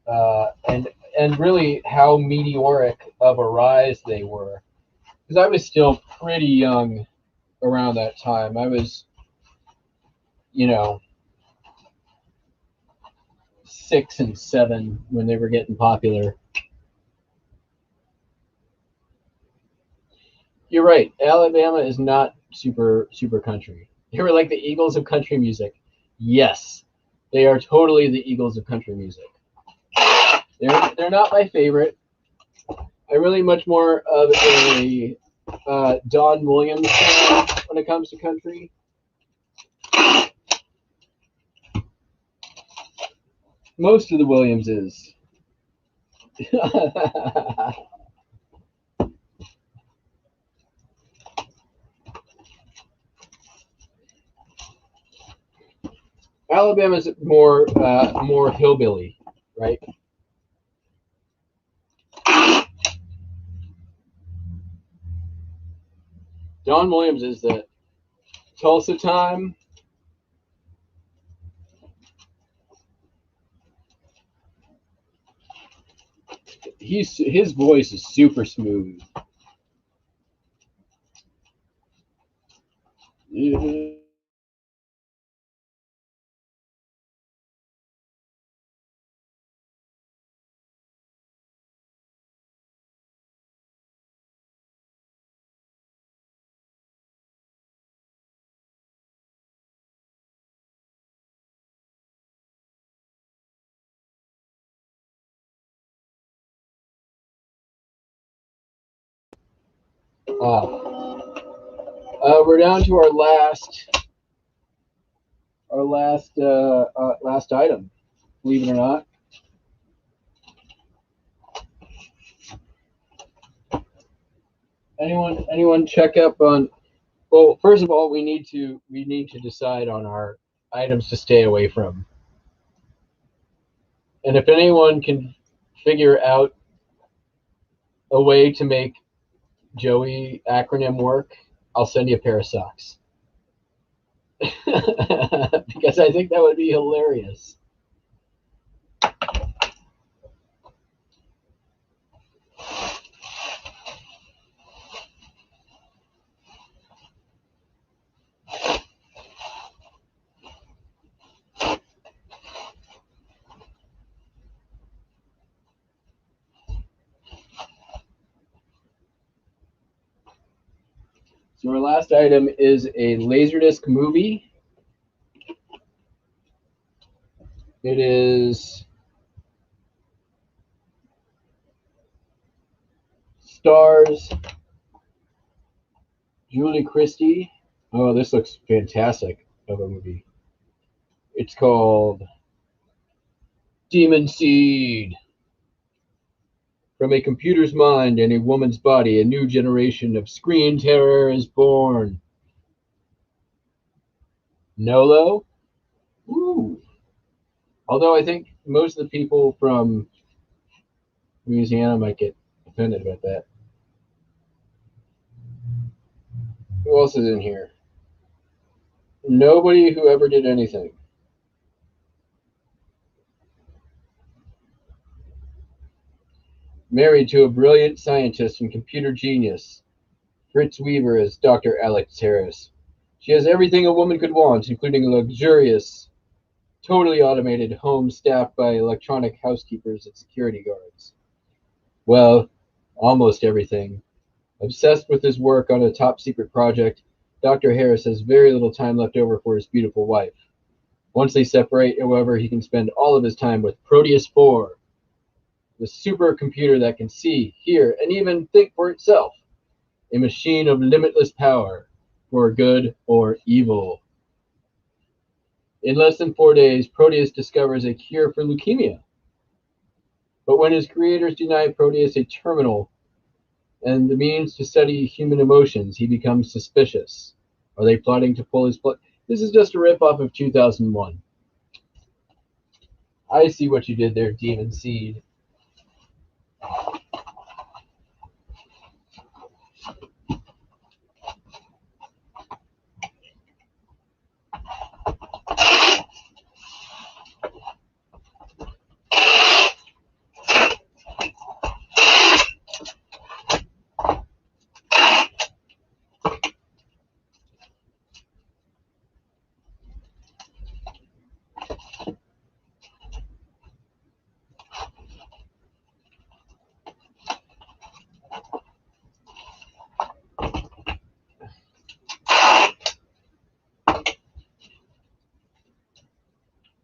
and really how meteoric of a rise they were. Because I was still pretty young around that time. I was, 6 and 7 when they were getting popular. You're right. Alabama is not super country. They were like the Eagles of country music. Yes, they are totally the Eagles of country music. They're not my favorite. I really much more of a Don Williams fan when it comes to country. Most of the Williamses. Alabama's more hillbilly, right? Don Williams is the Tulsa time. His voice is super smooth. Yeah. We're down to our last item. Believe it or not. Anyone check up on? Well, first of all, we need to decide on our items to stay away from. And if anyone can figure out a way to make Joey acronym work, I'll send you a pair of socks. Because I think that would be hilarious. So our last item is a Laserdisc movie. It is stars Julie Christie. Oh, this looks fantastic of a movie. It's called Demon Seed. From a computer's mind and a woman's body, a new generation of screen terror is born. Nolo? Ooh. Although I think most of the people from Louisiana might get offended about that. Who else is in here? Nobody who ever did anything. Married to a brilliant scientist and computer genius, Fritz Weaver as Dr. Alex Harris. She has everything a woman could want, including a luxurious, totally automated home staffed by electronic housekeepers and security guards. Well, almost everything. Obsessed with his work on a top-secret project, Dr. Harris has very little time left over for his beautiful wife. Once they separate, however, he can spend all of his time with Proteus 4, the supercomputer that can see, hear, and even think for itself. A machine of limitless power, for good or evil. In less than 4 days, Proteus discovers a cure for leukemia. But when his creators deny Proteus a terminal and the means to study human emotions, he becomes suspicious. Are they plotting to pull his plug? This is just a ripoff of 2001. I see what you did there, Demon Seed.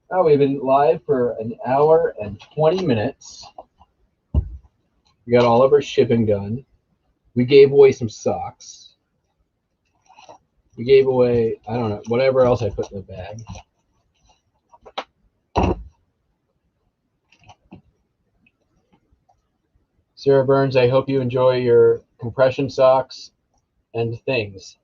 Oh, we've been live for an hour and 20 minutes. We got all of our shipping done. We gave away some socks. We gave away, I don't know, whatever else I put in the bag. Sarah Burns, I hope you enjoy your compression socks and things.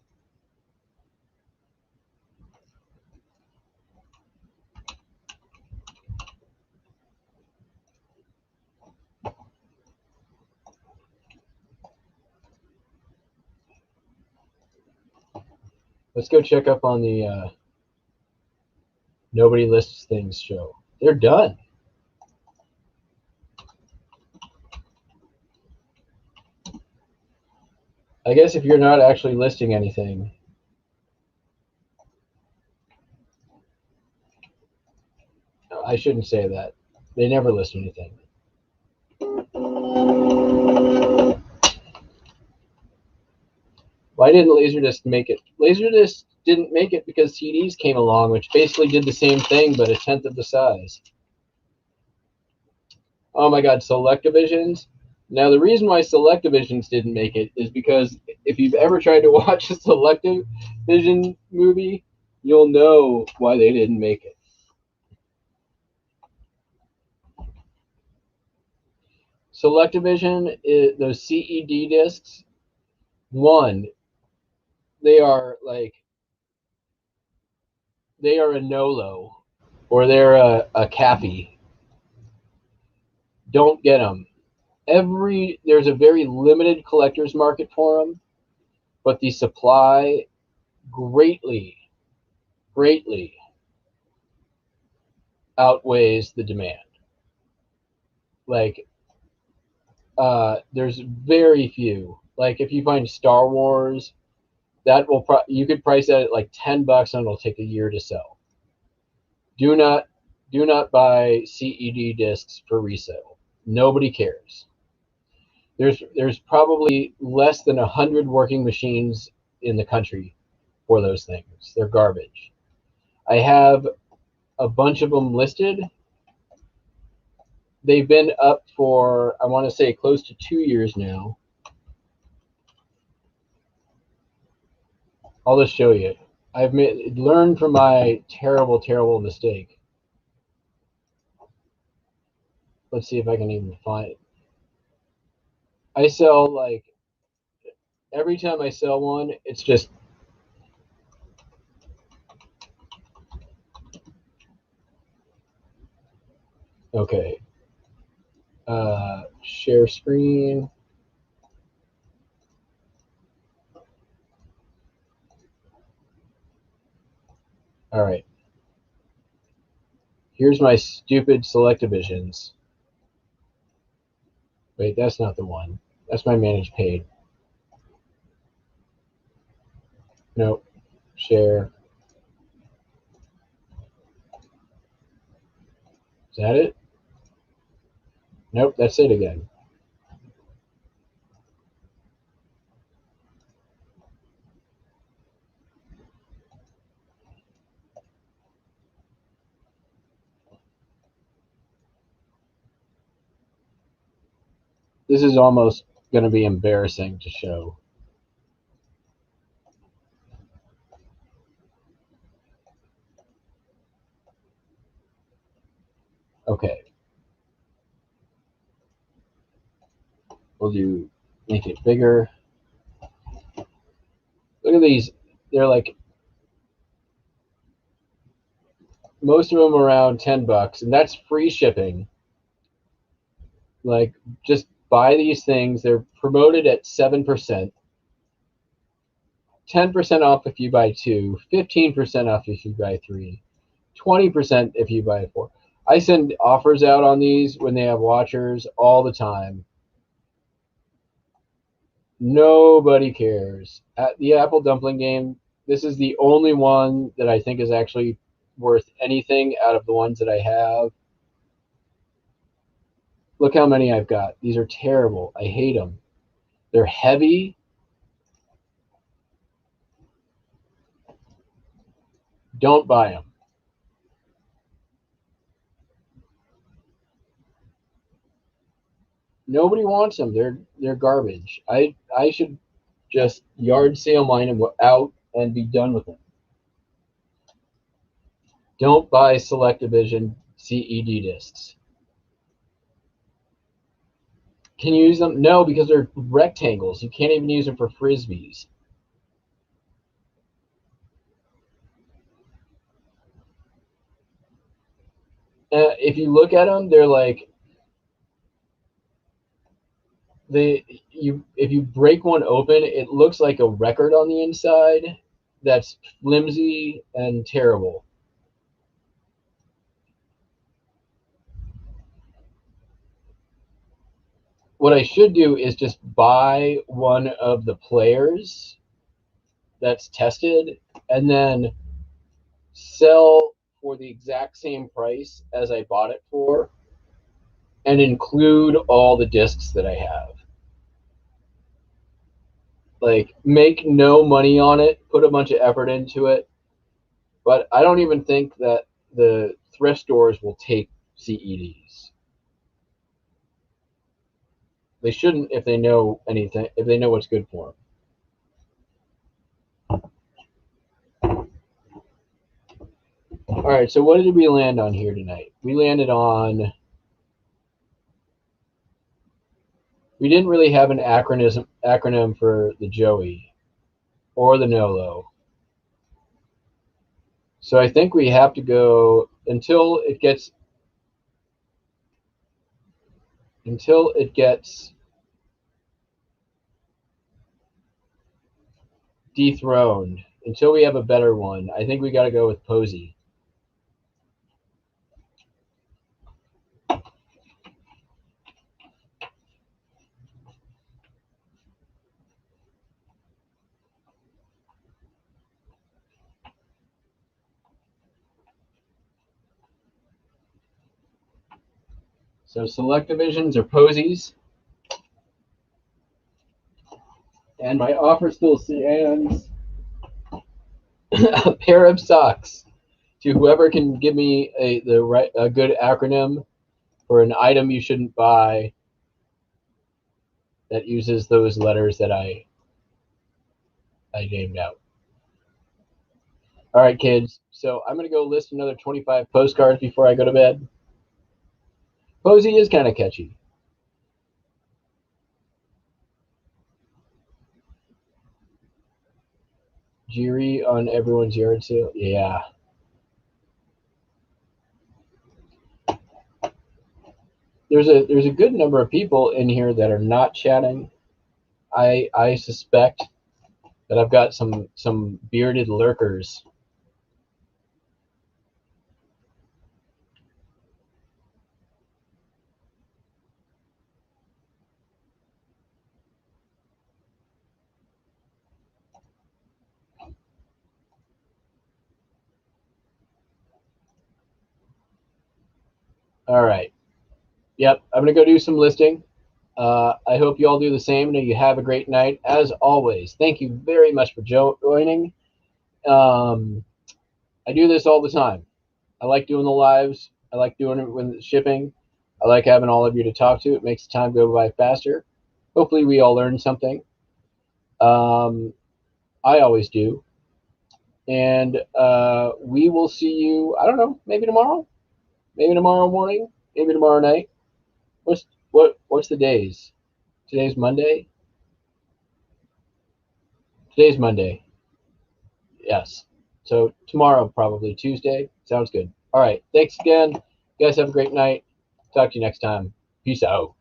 Let's go check up on the Nobody Lists Things show. They're done. I guess if you're not actually listing anything, I shouldn't say that. They never list anything. Why didn't Laserdisc make it? Laserdisc didn't make it because CDs came along, which basically did the same thing, but a tenth of the size. Oh my God, Selectavisions. Now, the reason why Selectivisions didn't make it is because if you've ever tried to watch a Selectivision movie, you'll know why they didn't make it. Selectivision, those CED discs, one, they are a NOLO, or they're a cappy. Don't get them. There's a very limited collector's market for them, but the supply greatly outweighs the demand. There's very few. Like, if you find Star Wars, that will you could price that at like $10 and it'll take a year to sell. Do not buy CED discs for resale. Nobody cares. There's probably less than 100 working machines in the country for those things. They're garbage. I have a bunch of them listed. They've been up for, I want to say, close to 2 years now. I'll just show you. I've learned from my terrible mistake. Let's see if I can even find it. I sell, like, every time I sell one, it's just, okay. Share screen. All right. Here's my stupid Selectivisions. Wait, that's not the one. That's my managed paid. Nope. Share. Is that it? Nope, that's it again. This is almost going to be embarrassing to show. Okay. We'll make it bigger. Look at these. They're like, most of them around $10, and that's free shipping. Like, just buy these things. They're promoted at 7%. 10% off if you buy 2, 15% off if you buy 3, 20% if you buy 4. I send offers out on these when they have watchers all the time. Nobody cares. At the Apple Dumpling game, this is the only one that I think is actually worth anything out of the ones that I have. Look how many I've got. These are terrible. I hate them. They're heavy. Don't buy them. Nobody wants them. They're garbage. I should just yard sale mine out and be done with them. Don't buy Selectivision CED discs. Can you use them? No, because they're rectangles. You can't even use them for frisbees. If you look at them, they're like, if you break one open, it looks like a record on the inside that's flimsy and terrible. What I should do is just buy one of the players that's tested and then sell for the exact same price as I bought it for and include all the discs that I have. Like, make no money on it, put a bunch of effort into it, but I don't even think that the thrift stores will take CEDs. They shouldn't if they know anything, if they know what's good for them. All right, so what did we land on here tonight? We landed on, we didn't really have an acronym for the Joey or the Nolo. So I think we have to go until it gets dethroned, until we have a better one. I think we got to go with Posey. So select divisions are Posies. And my offer still stands. A pair of socks to whoever can give me a good acronym for an item you shouldn't buy that uses those letters that I named out. All right, kids. So I'm going to go list another 25 postcards before I go to bed. Posey is kind of catchy. Jiri on everyone's yard sale. Yeah. There's a good number of people in here that are not chatting. I suspect that I've got some bearded lurkers. All right. Yep, I'm going to go do some listing. I hope you all do the same and you have a great night. As always, thank you very much for joining. I do this all the time. I like doing the lives. I like doing it when shipping. I like having all of you to talk to. It makes the time go by faster. Hopefully we all learn something. I always do. And we will see you, I don't know, maybe tomorrow morning, maybe tomorrow night. What's the days? Today's Monday. Today's Monday. Yes. So tomorrow, probably Tuesday. Sounds good. All right. Thanks again. You guys have a great night. Talk to you next time. Peace out.